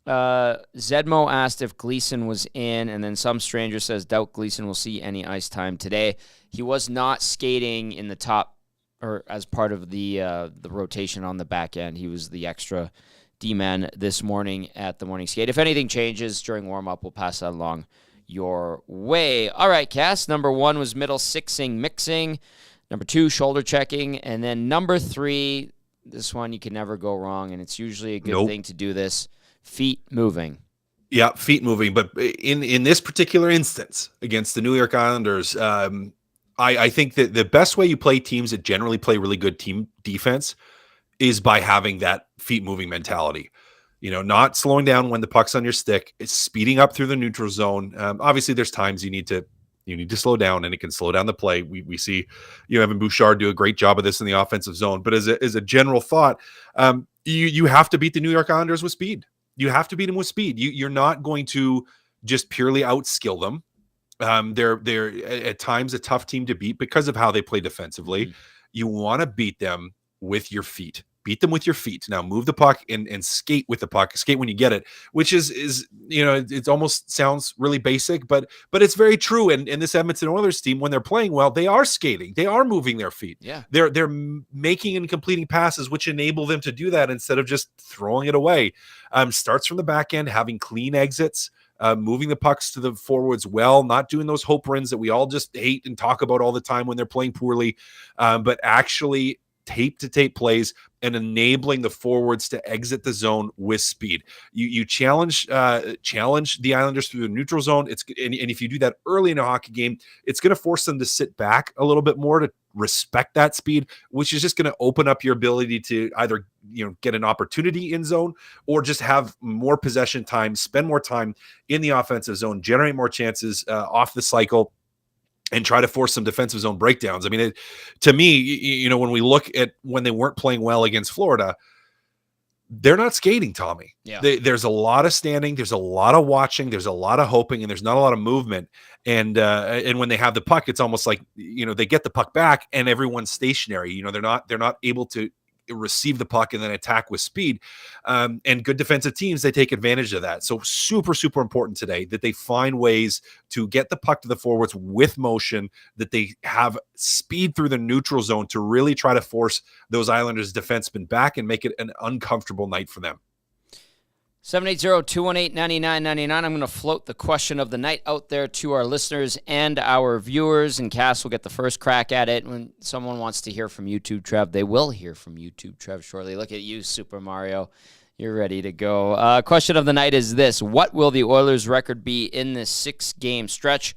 Zedmo asked if Gleason was in, and then some stranger says, doubt Gleason will see any ice time today. He was not skating in the top or as part of the rotation on the back end. He was the extra D-man this morning at the morning skate. If anything changes during warm-up, we'll pass that along your way. All right, Cass, number 1 was middle sixing, mixing. Number 2, shoulder checking. And then number 3, this one you can never go wrong, and it's usually a good thing to do this, feet moving. Yeah, feet moving. But in this particular instance against the New York Islanders, I think that the best way you play teams that generally play really good team defense is by having that feet moving mentality. Not slowing down when the puck's on your stick. It's speeding up through the neutral zone. Obviously, there's times you need to slow down, and it can slow down the play. We see Evan Bouchard do a great job of this in the offensive zone. But as a general thought, you have to beat the New York Islanders with speed. You have to beat them with speed. You're not going to just purely outskill them. They're at times a tough team to beat because of how they play defensively. You want to beat them with your feet. Beat them with your feet. Now move the puck and skate with the puck. Skate when you get it, which is it almost sounds really basic, but it's very true. And this Edmonton Oilers team, when they're playing well, they are skating. They are moving their feet. Yeah. They're making and completing passes, which enable them to do that instead of just throwing it away. Starts from the back end, having clean exits, moving the pucks to the forwards well, not doing those hope runs that we all just hate and talk about all the time when they're playing poorly, but actually tape-to-tape plays and enabling the forwards to exit the zone with speed. You challenge the Islanders through the neutral zone. And if you do that early in a hockey game, it's going to force them to sit back a little bit more to respect that speed, which is just going to open up your ability to either get an opportunity in zone or just have more possession time, spend more time in the offensive zone, generate more chances off the cycle, and try to force some defensive zone breakdowns. I mean, to me, when we look at when they weren't playing well against Florida, they're not skating, Tommy. Yeah. There's a lot of standing, there's a lot of watching, there's a lot of hoping, and there's not a lot of movement. And when they have the puck, it's almost like they get the puck back and everyone's stationary. They're not able to receive the puck and then attack with speed. And good defensive teams, they take advantage of that. So super, super important today that they find ways to get the puck to the forwards with motion, that they have speed through the neutral zone to really try to force those Islanders defensemen back and make it an uncomfortable night for them. 780-218-9999. I'm going to float the question of the night out there to our listeners and our viewers, and Cass will get the first crack at it. When someone wants to hear from YouTube, Trev, they will hear from YouTube, Trev, shortly. Look at you, Super Mario. You're ready to go. Question of the night is this. What will the Oilers' record be in this 6-game stretch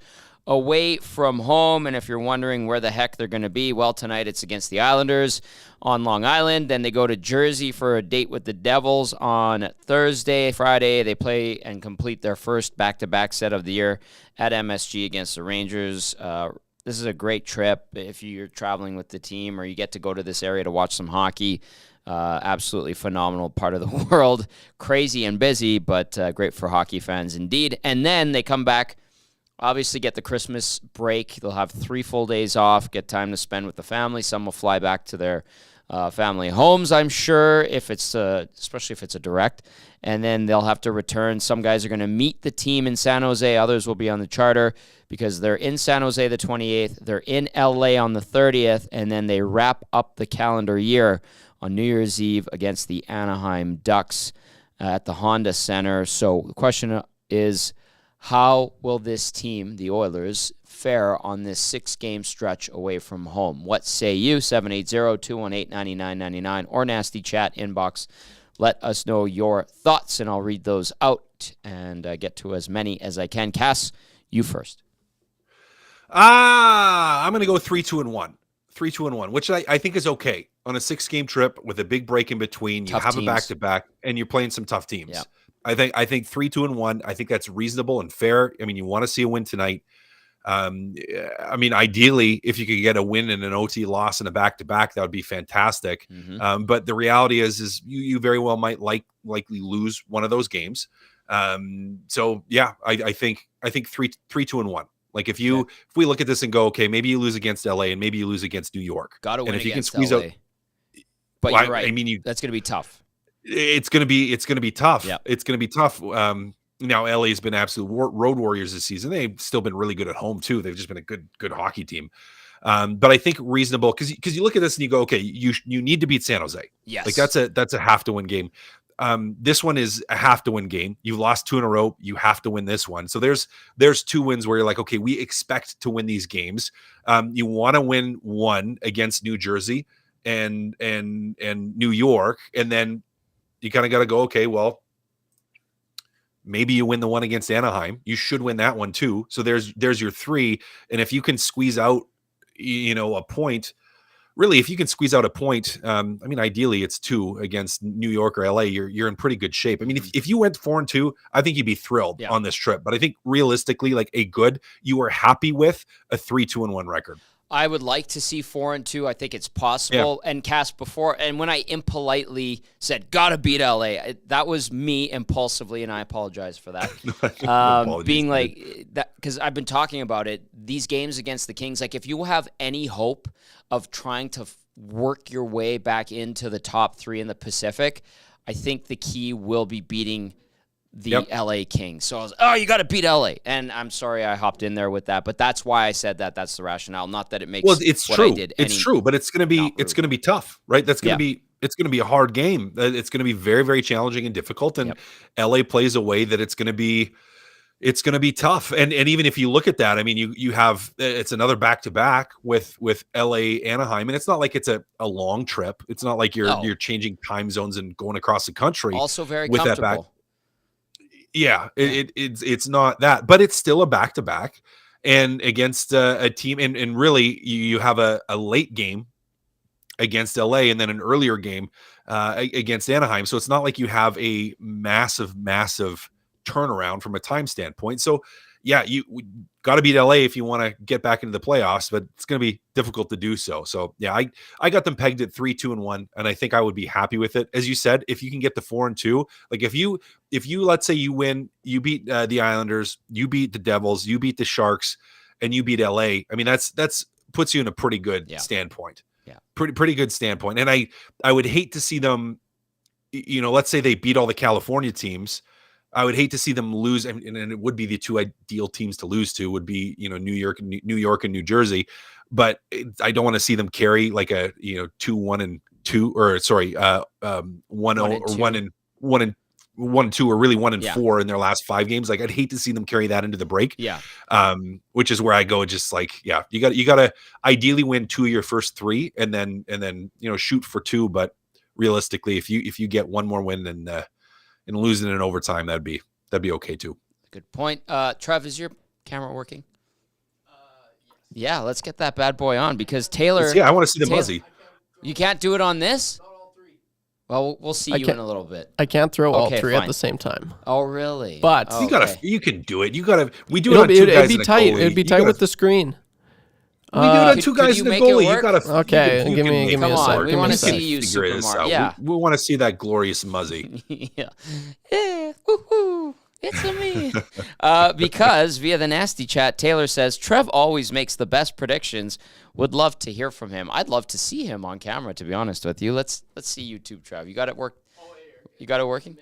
away from home? And if you're wondering where the heck they're going to be, well, tonight it's against the Islanders on Long Island. Then they go to Jersey for a date with the Devils on Thursday. Friday, they play and complete their first back-to-back set of the year at MSG against the Rangers. This is a great trip if you're traveling with the team or you get to go to this area to watch some hockey. Absolutely phenomenal part of the world. Crazy and busy, but great for hockey fans indeed. And then they come back, obviously get the Christmas break. They'll have 3 full days off, get time to spend with the family. Some will fly back to their family homes, I'm sure, if it's especially if it's a direct. And then they'll have to return. Some guys are going to meet the team in San Jose. Others will be on the charter because they're in San Jose the 28th. They're in LA on the 30th. And then they wrap up the calendar year on New Year's Eve against the Anaheim Ducks at the Honda Center. So the question is, how will this team, the Oilers, fare on this 6-game stretch away from home? What say you? 780-218-9999 or Nasty Chat inbox. Let us know your thoughts, and I'll read those out and get to as many as I can. Cass, you first. I'm going to go 3-2-1. 3-2-1, which I think is okay on a 6-game trip with a big break in between. You have a back-to-back, and you're playing some tough teams. Yeah. I think 3-2-1. I think that's reasonable and fair. I mean, you want to see a win tonight. I mean, ideally, if you could get a win and an OT loss and a back-to-back, that would be fantastic. Mm-hmm. But the reality is you very well might likely lose one of those games. So yeah, I think 3-2-1. Like if we look at this and go, okay, maybe you lose against LA and maybe you lose against New York. Got to win if you against can squeeze LA. out, But well, you're right. I mean, that's going to be tough. It's going to be tough. Yep. It's going to be tough. Now LA has been absolute road warriors this season. They've still been really good at home too. They've just been a good hockey team. But I think reasonable because you look at this and you go, okay, you need to beat San Jose. Yes. Like that's a have to win game. This one is a have to win game. You've lost 2 in a row. You have to win this one. So there's 2 wins where you're like, okay, we expect to win these games. You want to win one against New Jersey and New York, and then you kind of got to go, okay, well, maybe you win the one against Anaheim. You should win that one too. So there's your 3. And if you can squeeze out, a point, really, if you can squeeze out a point, I mean, ideally it's 2 against New York or LA, you're in pretty good shape. I mean, if you went 4-2, I think you'd be thrilled on this trip. But I think realistically, like you are happy with a 3-2-1 record. I would like to see 4-2. I think it's possible. Yeah. And Cass, before, and when I impolitely said, gotta beat LA, that was me impulsively, and I apologize for that. Being like, that, because I've been talking about it, these games against the Kings, like if you have any hope of trying to work your way back into the top 3 in the Pacific, I think the key will be beating the LA Kings. So I was, you got to beat LA. And I'm sorry I hopped in there with that, but that's why I said that. That's the rationale. Not that it makes it's what true. I did It's true, but it's going to be tough, right? That's going to be, it's going to be a hard game. It's going to be very, very challenging and difficult. And LA plays a way that it's going to be tough. And even if you look at that, I mean, you have, it's another back-to-back with LA Anaheim. And it's not like it's a long trip. It's not like you're changing time zones and going across the country. Also very with comfortable. That back. Yeah, it's not that, but it's still a back-to-back and against a team. And really you have a late game against LA and then an earlier game against Anaheim. So it's not like you have a massive turnaround from a time standpoint. So yeah, you got to beat LA if you want to get back into the playoffs, but it's going to be difficult to do so. So yeah, I got them pegged at 3-2-1, and I think I would be happy with it. As you said, if you can get the 4-2, like if you let's say you win, you beat the Islanders, you beat the Devils, you beat the Sharks, and you beat LA. I mean, that's puts you in a pretty good standpoint. Pretty good standpoint. And I would hate to see them, let's say they beat all the California teams. I would hate to see them lose, and it would be the two ideal teams to lose to would be, New York and New Jersey. But I don't want to see them carry like a 2-1-2, or sorry, 1-0 or 1-2, or really 1-4 in their last 5 games. Like, I'd hate to see them carry that into the break. Yeah. Which is where I go, just like, you got to ideally win 2 of your first 3, and then shoot for 2. But realistically, if you get one more win and losing in overtime, that'd be okay too. Good point. Trev, is your camera working? Yeah, let's get that bad boy on, because Taylor. Yeah, I want to see the Muzzy. You can't do it on this? Well, we'll see you in a little bit. I can't throw all 3 at the same time. Oh, really? But you can do it. We do it on 2 guys. It'd be tight. It'd be tight with the screen. We do it on 2 guys in the goalie. You gotta. Okay, give me come a on. sec. We want to see you, Super Mario. Yeah, we want to see that glorious Muzzy. Yeah. Woohoo! It's me. Because via the nasty chat, Taylor says Trev always makes the best predictions. Would love to hear from him. I'd love to see him on camera, to be honest with you. Let's see YouTube, Trev. You got it work? You got it working?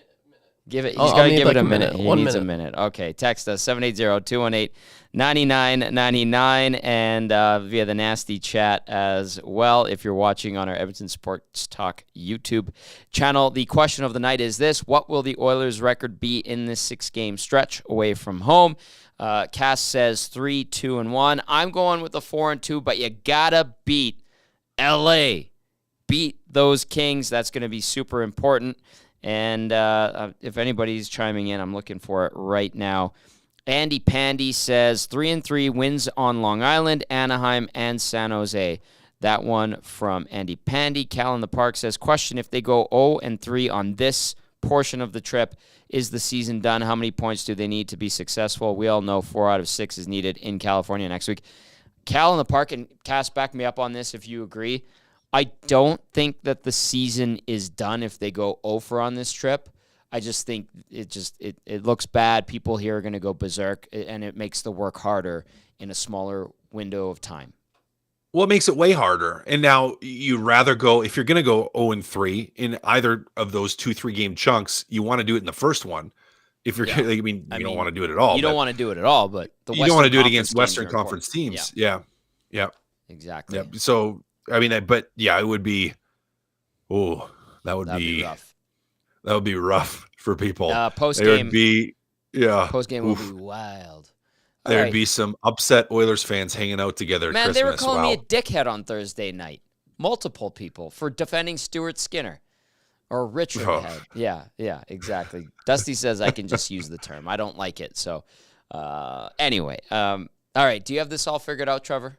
Give it. He's got to give it a minute. He needs a minute. Okay. Text us 780-218-9999 and via the nasty chat as well. If you're watching on our Edmonton Sports Talk YouTube channel, the question of the night is this: what will the Oilers' record be in this 6-game stretch away from home? Cass says 3-2-1. I'm going with the 4-2, but you gotta beat LA. Beat those Kings. That's going to be super important. And if anybody's chiming in, I'm looking for it right now. Andy Pandy says 3-3 wins on Long Island, Anaheim, and San Jose. That one from Andy Pandy. Cal in the Park says, question: if they go 0-3 on this portion of the trip, is the season done? How many points do they need to be successful? We all know 4 out of 6 is needed in California next week. Cal in the Park, and Cass, back me up on this if you agree. I don't think that the season is done if they go 0-4 on this trip. I just think it looks bad. People here are going to go berserk, and it makes the work harder in a smaller window of time. Well, it makes it way harder. And now you'd rather go, if you're going to go 0-3 in either of those 2-3 game chunks, you want to do it in the first one. If you're, you don't want to do it at all. You don't want to do it at all, but you don't want to do it against Western Conference teams. Yeah. Exactly. Yeah. So, but yeah, it would be, that'd be rough. That would be rough for people. Post-game. Post-game would be wild. There'd be some upset Oilers fans hanging out together at Christmas. Man, they were calling me a dickhead on Thursday night. Multiple people for defending Stuart Skinner. Or Richard Head. Yeah, exactly. Dusty says I can just use the term. I don't like it. So, anyway. All right, do you have this all figured out, Trevor?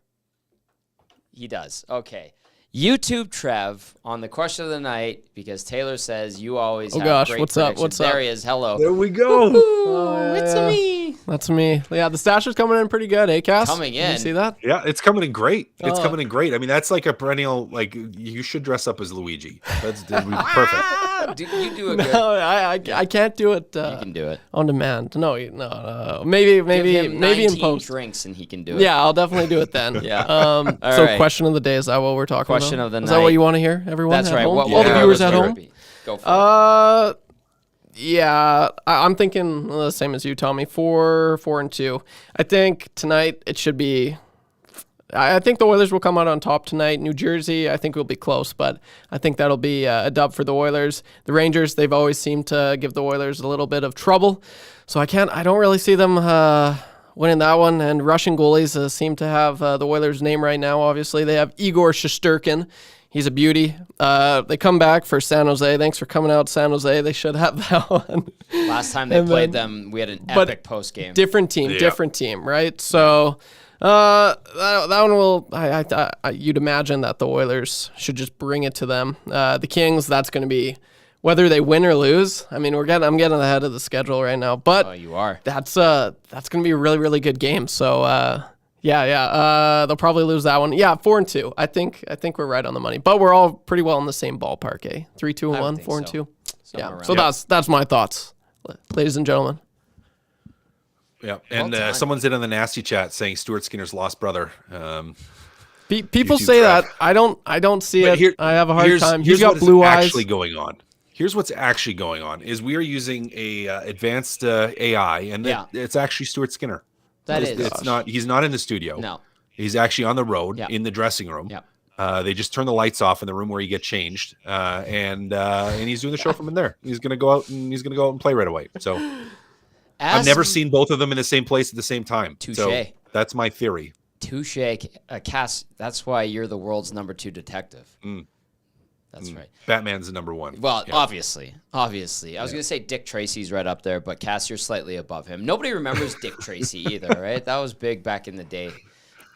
He does. Okay. YouTube Trev on the question of the night, because Taylor says you always have great what's predictions. up? What's up? There he is. Hello. There we go. It's me. That's me. Yeah, the stash is coming in pretty good, eh, Cass? Coming in. Did you see that? Yeah, it's coming in great. It's coming in great. I mean, that's like a perennial, like, you should dress up as Luigi. That'd be perfect. You do a good. No, I can't do it. You can do it on demand. No. Maybe Give him in post. drinks and he can do it. Yeah, I'll definitely do it then. Yeah. So right. Question of the day, is that what we're talking about? Question of the night. Is that what you want to hear, everyone? That's right. All the viewers at home. Go for it. Yeah, I'm thinking the same as you, Tommy. 4-2. I think tonight it should be. I think the Oilers will come out on top tonight. New Jersey, I think will be close, but I think that'll be a dub for the Oilers. The Rangers, they've always seemed to give the Oilers a little bit of trouble, so I don't really see them winning that one. And Russian goalies seem to have the Oilers' name right now. Obviously, they have Igor Shesterkin. He's a beauty. They come back for San Jose. Thanks for coming out, San Jose. They should have that one. Last time they played them, we had an epic post game. Different team, right? So that one will. You'd imagine that the Oilers should just bring it to them. The Kings, that's going to be whether they win or lose. I mean, I'm getting ahead of the schedule right now, but you are. That's going to be a really, really good game. So. They'll probably lose that one. Yeah, 4-2. I think we're right on the money, but we're all pretty well in the same ballpark, eh? 3-2-1, 4-2. Yeah. So that's my thoughts, ladies and gentlemen. Yeah, and someone's in on the nasty chat saying Stuart Skinner's lost brother. People YouTube say Trev. that. I don't see But it. I have a hard time. He's Here's got what is blue eyes. actually going on. Here's what's actually going on is we are using a advanced AI, and it's actually Stuart Skinner. It's not. He's not in the studio. No, he's actually on the road in the dressing room. Yeah. They just turn the lights off in the room where you get changed, and he's doing the show from in there. He's gonna go out and play right away. So I've never seen both of them in the same place at the same time. Touche. So that's my theory. Touche, Cass. That's why you're the world's number 2 detective. That's right. Batman's the number 1. Well, obviously. I was going to say Dick Tracy's right up there, but Cass, you're slightly above him. Nobody remembers Dick Tracy either, right? That was big back in the day.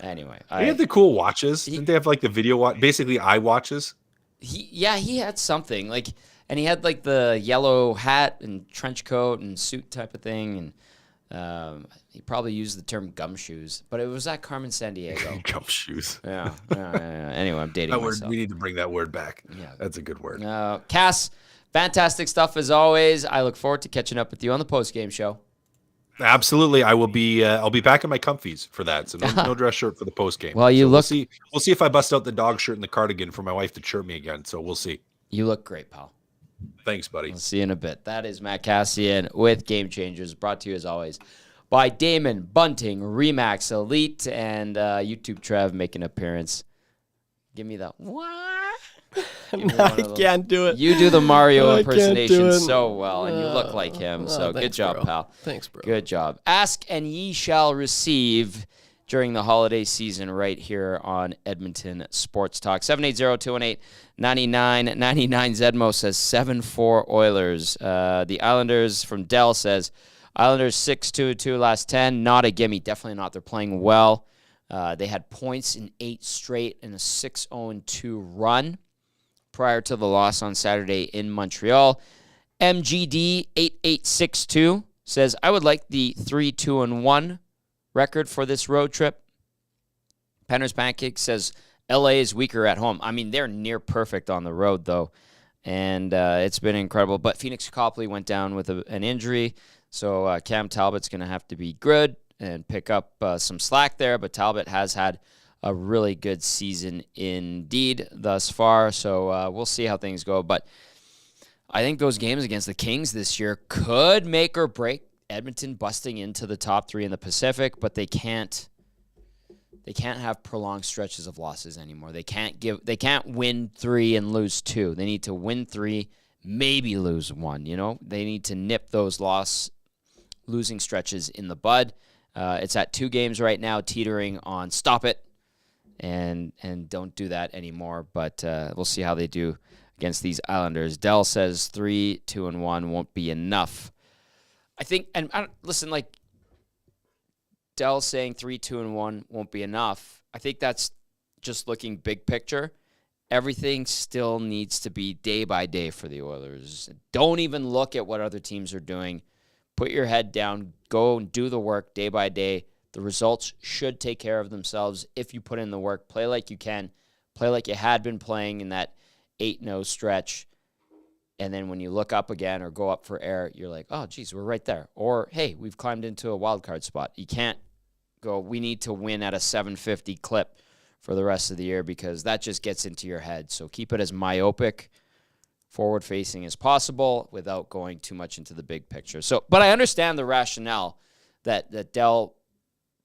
Anyway. They had the cool watches. Didn't they have like the video watch, basically eye watches? He had something. And he had like the yellow hat and trench coat and suit type of thing. And he probably used the term gumshoes, but it was at Carmen Sandiego. Gumshoes. Yeah. Anyway, I'm dating myself. We need to bring that word back. Yeah, that's a good word. Cass, fantastic stuff as always. I look forward to catching up with you on the post-game show. Absolutely, I will be. I'll be back in my comfies for that. So no dress shirt for the post-game. Well, We'll see if I bust out the dog shirt and the cardigan for my wife to chirp me again. So we'll see. You look great, pal. Thanks, buddy. I'll see you in a bit. That is Matt Kassian with Game Changers, brought to you as always by Damon Bunting, Remax Elite, and YouTube Trev making an appearance. Give me that. What? I can't do it. You do the Mario impersonation so well, and you look like him. So good job, pal. Thanks, bro. Good job. Ask and ye shall receive during the holiday season right here on Edmonton Sports Talk. 780-218-9999. Zedmo says 7-4 Oilers. The Islanders from Dell says Islanders 6-2-2 last 10. Not a gimme. Definitely not. They're playing well. They had points in 8 straight in a 6-0-2 run prior to the loss on Saturday in Montreal. MGD 8862 says, I would like the 3-2-1 record for this road trip. Penner's Pancake says, LA is weaker at home. I mean, they're near perfect on the road, though, and it's been incredible. But Phoenix Copley went down with an injury, so Cam Talbot's going to have to be good and pick up some slack there. But Talbot has had a really good season indeed thus far, so we'll see how things go. But I think those games against the Kings this year could make or break Edmonton busting into the top 3 in the Pacific, but they can't have prolonged stretches of losses anymore. They can't win 3 and lose 2. They need to win 3, maybe lose 1, you know? They need to nip those losing stretches in the bud. It's at 2 games right now, teetering on stop it and don't do that anymore, but we'll see how they do against these Islanders. Dell says 3-2-1 won't be enough. I think, and listen, like Dell saying 3-2-1 won't be enough. I think that's just looking big picture. Everything still needs to be day by day for the Oilers. Don't even look at what other teams are doing. Put your head down, go and do the work day by day. The results should take care of themselves if you put in the work. Play like you can. Play like you had been playing in that 8-0 stretch. And then when you look up again or go up for air, you're like, oh, geez, we're right there. Or, hey, we've climbed into a wild card spot. You can't go, we need to win at a 750 clip for the rest of the year, because that just gets into your head. So keep it as myopic, forward-facing as possible without going too much into the big picture. So, but I understand the rationale that Dell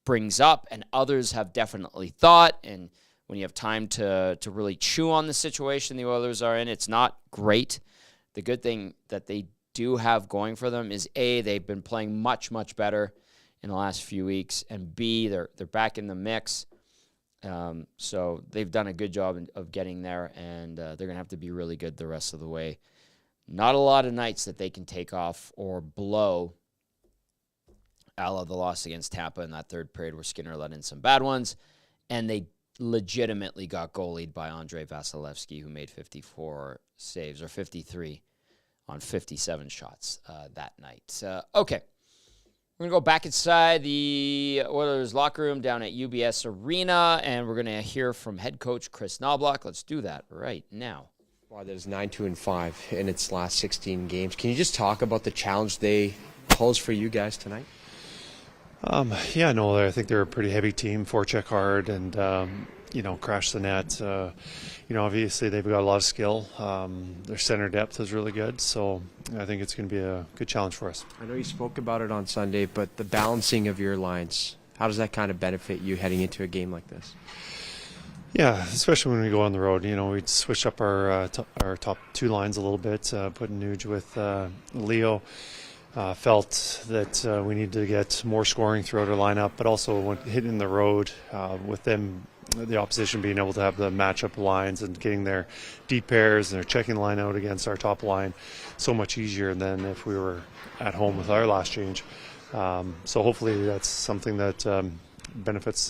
brings up, and others have definitely thought. And when you have time to really chew on the situation the Oilers are in, it's not great. The good thing that they do have going for them is, A, they've been playing much, much better in the last few weeks, and B, they're back in the mix. So they've done a good job of getting there, and they're going to have to be really good the rest of the way. Not a lot of nights that they can take off or blow, a la the loss against Tampa in that third period where Skinner let in some bad ones, and they legitimately got goalied by Andrei Vasilevsky, who made 54 saves, or 53 on 57 shots that night. Okay. We're going to go back inside the Oilers locker room down at UBS Arena, and we're going to hear from head coach Chris Knobloch. Let's do that right now. Well, that is 9-5 in its last 16 games. Can you just talk about the challenge they pose for you guys tonight? I think they're a pretty heavy team, forecheck hard, and crash the net. Obviously they've got a lot of skill. Their center depth is really good, so I think it's going to be a good challenge for us. I know you spoke about it on Sunday, but the balancing of your lines, how does that kind of benefit you heading into a game like this? Yeah, especially when we go on the road. We'd switch up our top two lines a little bit, putting Nuge with Leo. Felt that we need to get more scoring throughout our lineup, but also when hitting the road with them, the opposition being able to have the matchup lines and getting their deep pairs and their checking line out against our top line so much easier than if we were at home with our last change. So hopefully that's something that benefits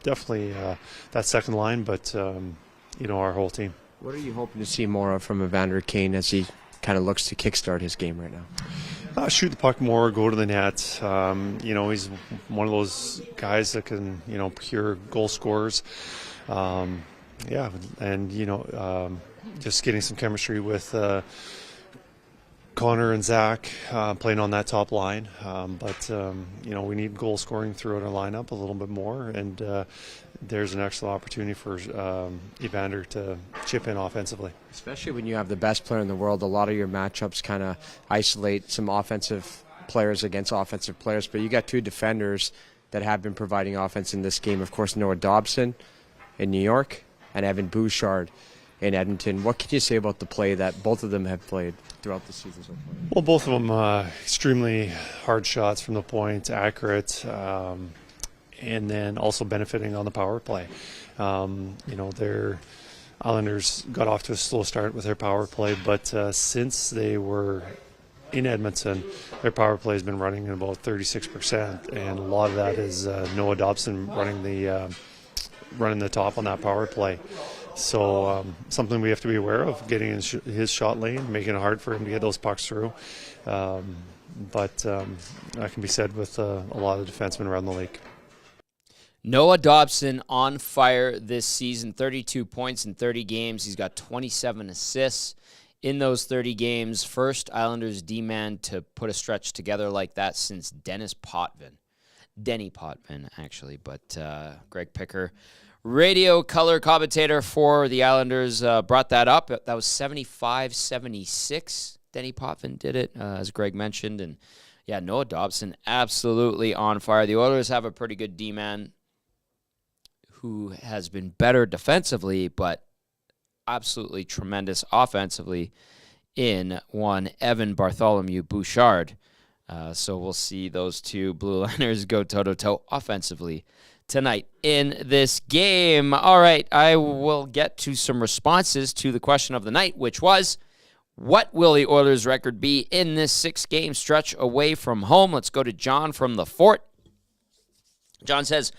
definitely that second line, but our whole team. What are you hoping to see more of from Evander Kane as he kind of looks to kickstart his game right now? Shoot the puck more, go to the net. He's one of those guys that can, pure goal scorers. And, just getting some chemistry with Connor and Zach playing on that top line. We need goal scoring throughout our lineup a little bit more. And there's an excellent opportunity for Evander to chip in offensively. Especially when you have the best player in the world, a lot of your matchups kind of isolate some offensive players against offensive players, but you got two defenders that have been providing offense in this game. Of course, Noah Dobson in New York and Evan Bouchard in Edmonton. What can you say about the play that both of them have played throughout the season so far? Well, both of them extremely hard shots from the point, accurate, and then also benefiting on the power play. Their Islanders got off to a slow start with their power play, but since they were in Edmonton, their power play has been running at about 36%, and a lot of that is Noah Dobson running the top on that power play. So something we have to be aware of, getting in his shot lane, making it hard for him to get those pucks through. But that can be said with a lot of defensemen around the league. Noah Dobson on fire this season, 32 points in 30 games. He's got 27 assists in those 30 games. First Islanders D-man to put a stretch together like that since Denny Potvin, actually. But Greg Picker, radio color commentator for the Islanders, brought that up. That was 75-76. Denny Potvin did it, as Greg mentioned. And, yeah, Noah Dobson absolutely on fire. The Oilers have a pretty good D-man who has been better defensively, but absolutely tremendous offensively in one Evan Bartholomew Bouchard. So we'll see those two blue liners go toe-to-toe offensively tonight in this game. All right, I will get to some responses to the question of the night, which was, what will the Oilers' record be in this 6-game stretch away from home? Let's go to John from the Fort. John says,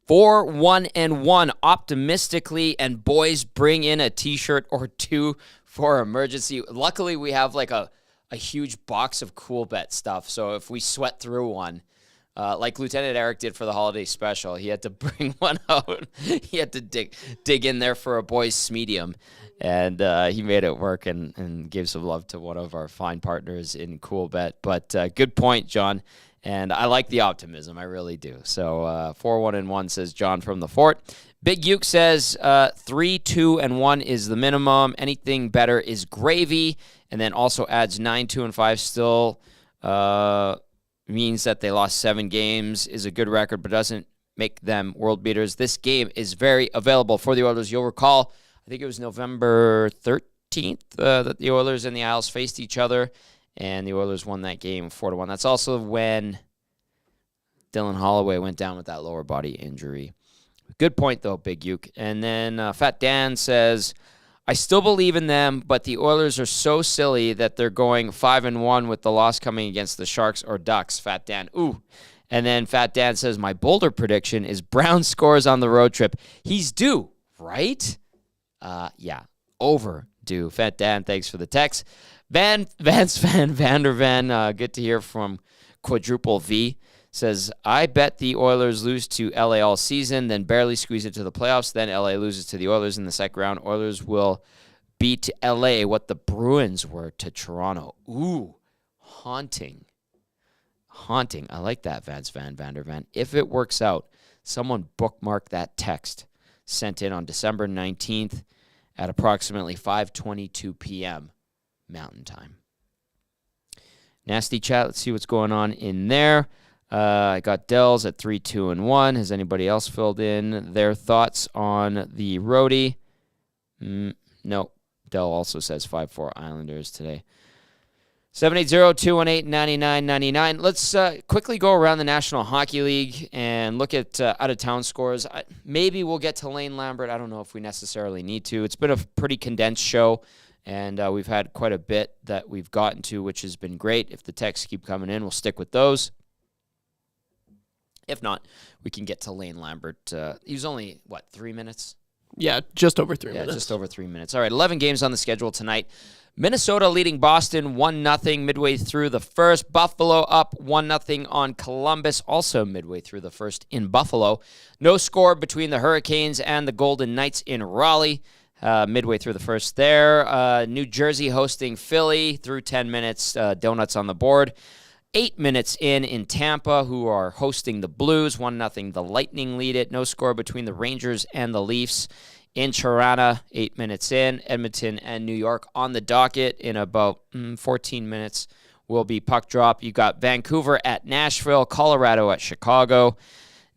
4-1-1 optimistically, and boys, bring in a t-shirt or two for emergency. Luckily, we have like a huge box of Cool Bet stuff, so if we sweat through one, like Lieutenant Eric did for the holiday special, he had to bring one out. He had to dig in there for a boys' medium, and he made it work and gave some love to one of our fine partners in Cool Bet. But good point, John. And I like the optimism. I really do. So 4-1-1 says John from the Fort. Big Uke says 3-2-1 is the minimum. Anything better is gravy. And then also adds 9-2-5 still means that they lost 7 games, is a good record, but doesn't make them world beaters. This game is very available for the Oilers. You'll recall, I think it was November 13th that the Oilers and the Isles faced each other. And the Oilers won that game 4-1. That's also when Dylan Holloway went down with that lower body injury. Good point, though, Big Uke. And then Fat Dan says, I still believe in them, but the Oilers are so silly that they're going 5-1 with the loss coming against the Sharks or Ducks. Fat Dan, ooh. And then Fat Dan says, my bolder prediction is Brown scores on the road trip. He's due, right? Yeah, overdue. Fat Dan, thanks for the text. Vance Vander Van, good to hear from Quadruple V, says, I bet the Oilers lose to LA all season, then barely squeeze into the playoffs, then LA loses to the Oilers in the second round. Oilers will beat LA what the Bruins were to Toronto. Ooh, haunting. I like that, Vance Vander Van. If it works out, someone bookmark that text sent in on December 19th at approximately 5:22 p.m. Mountain Time. Nasty chat. Let's see what's going on in there. I got Dells at 3-2-1. Has anybody else filled in their thoughts on the roadie? No. Dell also says 5-4 Islanders today. 780-218-9999. Let's quickly go around the National Hockey League and look at out-of-town scores. Maybe we'll get to Lane Lambert. I don't know if we necessarily need to. It's been a pretty condensed show, and we've had quite a bit that we've gotten to, which has been great. If the texts keep coming in, we'll stick with those. If not, we can get to Lane Lambert. He was only, 3 minutes? Yeah, just over 3 minutes. Yeah, just over 3 minutes. All right, 11 games on the schedule tonight. Minnesota leading Boston 1-0 midway through the first. Buffalo up 1-0 on Columbus, also midway through the first in Buffalo. No score between the Hurricanes and the Golden Knights in Raleigh. Midway through the first there. New Jersey hosting Philly through 10 minutes. Donuts on the board. 8 minutes in Tampa, who are hosting the Blues. 1-0. The Lightning lead it. No score between the Rangers and the Leafs. In Toronto, 8 minutes in. Edmonton and New York on the docket. In about 14 minutes will be puck drop. You got Vancouver at Nashville, Colorado at Chicago.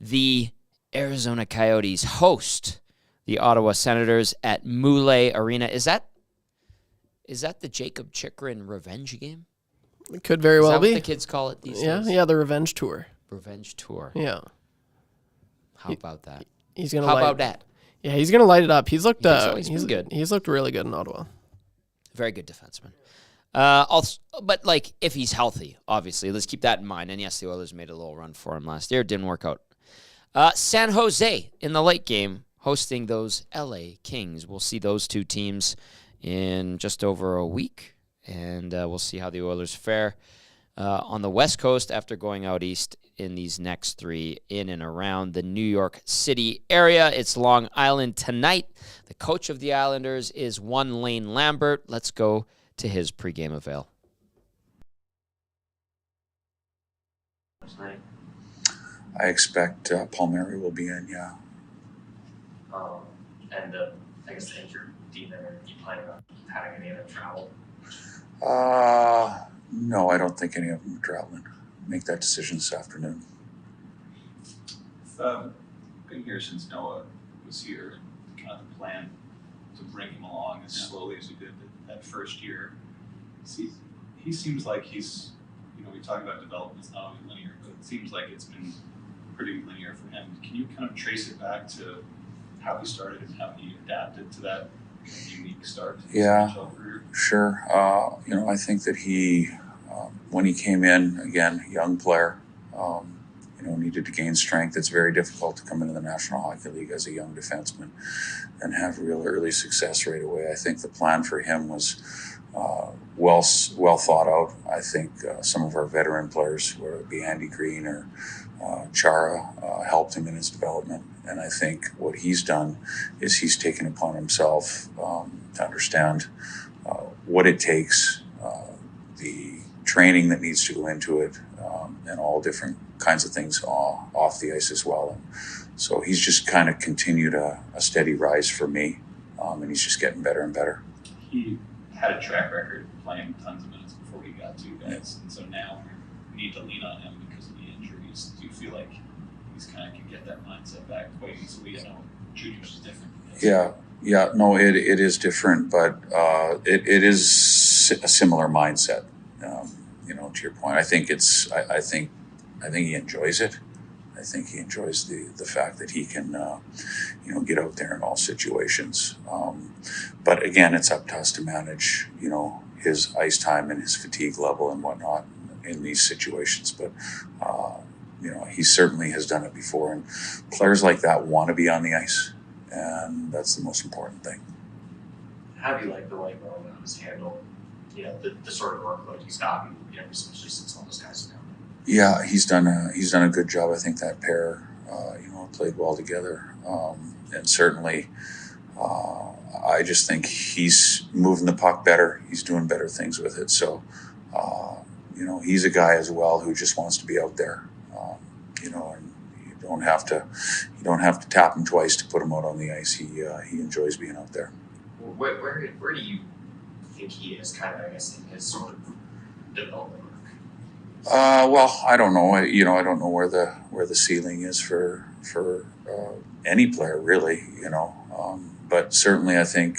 The Arizona Coyotes host the Ottawa Senators at Moulay Arena. Is that the Jacob Chychrun revenge game? It could very well be. Is that what the kids call it these days? Yeah, the revenge tour. Revenge tour. Yeah. How about that? How about that? Yeah, he's going to light it up. He's looked he's good. He's looked really good in Ottawa. Very good defenseman. Also, but if he's healthy, obviously, let's keep that in mind. And yes, the Oilers made a little run for him last year. It didn't work out. San Jose in the late game hosting those LA Kings. We'll see those two teams in just over a week, and we'll see how the Oilers fare on the West Coast after going out east in these next three in and around the New York City area. It's Long Island tonight. The coach of the Islanders is one Lane Lambert. Let's go to his pregame avail. I expect Palmieri will be in, yeah. And I guess the injured team there, you planning on having any other travel? No, I don't think any of them are traveling. Make that decision this afternoon. Been here since Noah was here, kind of the plan to bring him along as slowly as we did that first year. He seems like he's, we talk about development, it's not always linear, but it seems like it's been pretty linear for him. Can you kind of trace it back to how he started and how he adapted to that unique start to his NHL career? Sure. I think that he, when he came in, again, young player, needed to gain strength. It's very difficult to come into the National Hockey League as a young defenseman and have real early success right away. I think the plan for him was well thought out. I think some of our veteran players, whether it be Andy Green or Chara, helped him in his development. And I think what he's done is he's taken upon himself to understand what it takes, the training that needs to go into it, and all different kinds of things off the ice as well. And so he's just kind of continued a steady rise for me, and he's just getting better and better. He had a track record playing tons of minutes before he got to you guys, and so now we need to lean on him because of the injuries. Do you feel like he's kind of can get that mindset back quite easily? I know juniors is different. No, it is different, but it is a similar mindset. To your point, I think he enjoys it. I think he enjoys the fact that he can, get out there in all situations. But again, it's up to us to manage, his ice time and his fatigue level and whatnot in these situations. But, he certainly has done it before. And players like that want to be on the ice. And that's the most important thing. How do you like the way Rowan has handled, the sort of workload he's gotten, especially since all those guys are down there? Yeah, he's done a good job. I think that pair, played well together. And certainly, I just think he's moving the puck better. He's doing better things with it. So, he's a guy as well who just wants to be out there. And you don't have to tap him twice to put him out on the ice. He enjoys being out there. Where do you think he is, kind of, I guess, in his sort of development arc? Well, I don't know. I don't know where the ceiling is for any player, really. But certainly I think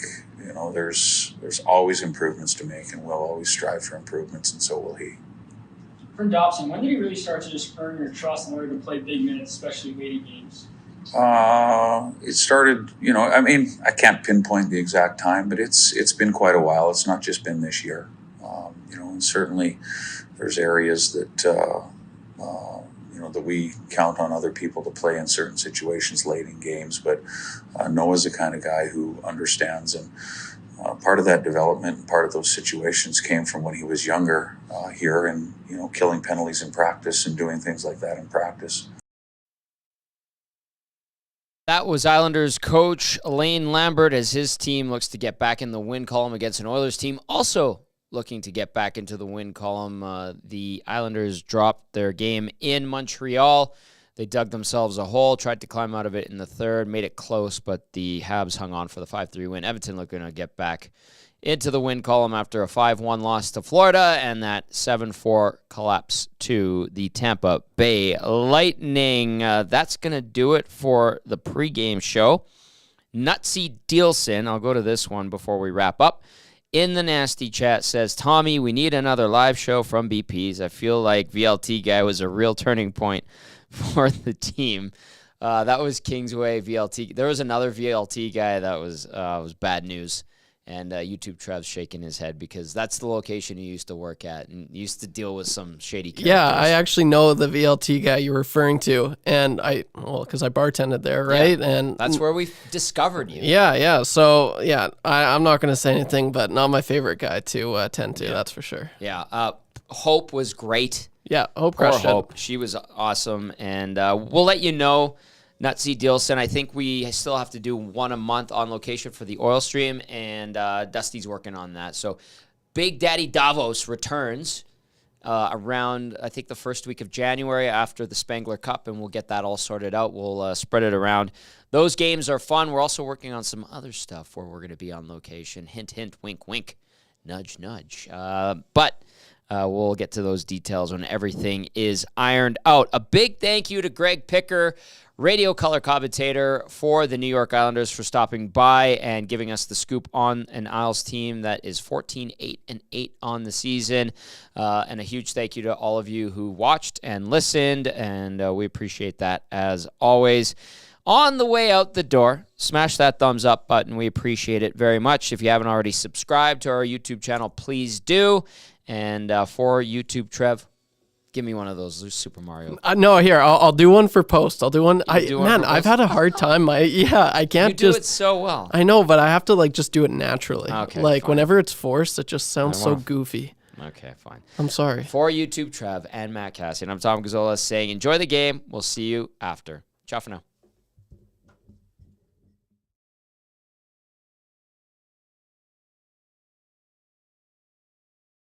there's always improvements to make, and we'll always strive for improvements, and so will he. For Dobson, when did he really start to just earn your trust in order to play big minutes, especially late games? It started, I can't pinpoint the exact time, but it's been quite a while. It's not just been this year. And certainly there's areas that that we count on other people to play in certain situations late in games. But Noah's the kind of guy who understands, and part of that development and part of those situations came from when he was younger here, and killing penalties in practice and doing things like that in practice. That was Islanders coach Lane Lambert as his team looks to get back in the win column against an Oilers team also looking to get back into the win column. The Islanders dropped their game in Montreal. They dug themselves a hole, tried to climb out of it in the third, made it close, but the Habs hung on for the 5-3 win. Edmonton looking to get back into the win column after a 5-1 loss to Florida and that 7-4 collapse to the Tampa Bay Lightning. That's going to do it for the pregame show. Nutsy Dealson, I'll go to this one before we wrap up. In the nasty chat says, Tommy, we need another live show from BPs. I feel like VLT guy was a real turning point for the team. That was Kingsway VLT. There was another VLT guy that was bad news. And YouTube Trev's shaking his head because that's the location he used to work at and used to deal with some shady characters. Yeah, I actually know the VLT guy you're referring to, and because I bartended there, right? Yeah, and that's where we discovered you. Yeah. So yeah, I'm not going to say anything, but not my favorite guy to attend to. That's for sure. Yeah, Hope was great. Yeah, Hope Poor crushed Hope. it. She was awesome, and we'll let you know. Nutsy Dilson, I think we still have to do one a month on location for the oil stream, and Dusty's working on that. So Big Daddy Davos returns around, I think, the first week of January after the Spangler Cup, and we'll get that all sorted out. We'll spread it around. Those games are fun. We're also working on some other stuff where we're going to be on location. Hint, hint, wink, wink, nudge, nudge. But we'll get to those details when everything is ironed out. A big thank you to Greg Picker, radio color commentator for the New York Islanders, for stopping by and giving us the scoop on an Isles team that is 14-8-8 on the season. And a huge thank you to all of you who watched and listened, and we appreciate that as always. On the way out the door, smash that thumbs up button. We appreciate it very much. If you haven't already subscribed to our YouTube channel, please do. And for YouTube, Trev, give me one of those Super Mario. No, here, I'll do one for post. I'll do one. I've had a hard time. I can't do it so well. I know, but I have to just do it naturally. Okay, fine. Whenever it's forced, it just sounds so goofy. Okay, fine. I'm sorry. For YouTube, Trev and Matt Kassian, I'm Tom Gazzola saying enjoy the game. We'll see you after. Ciao for now.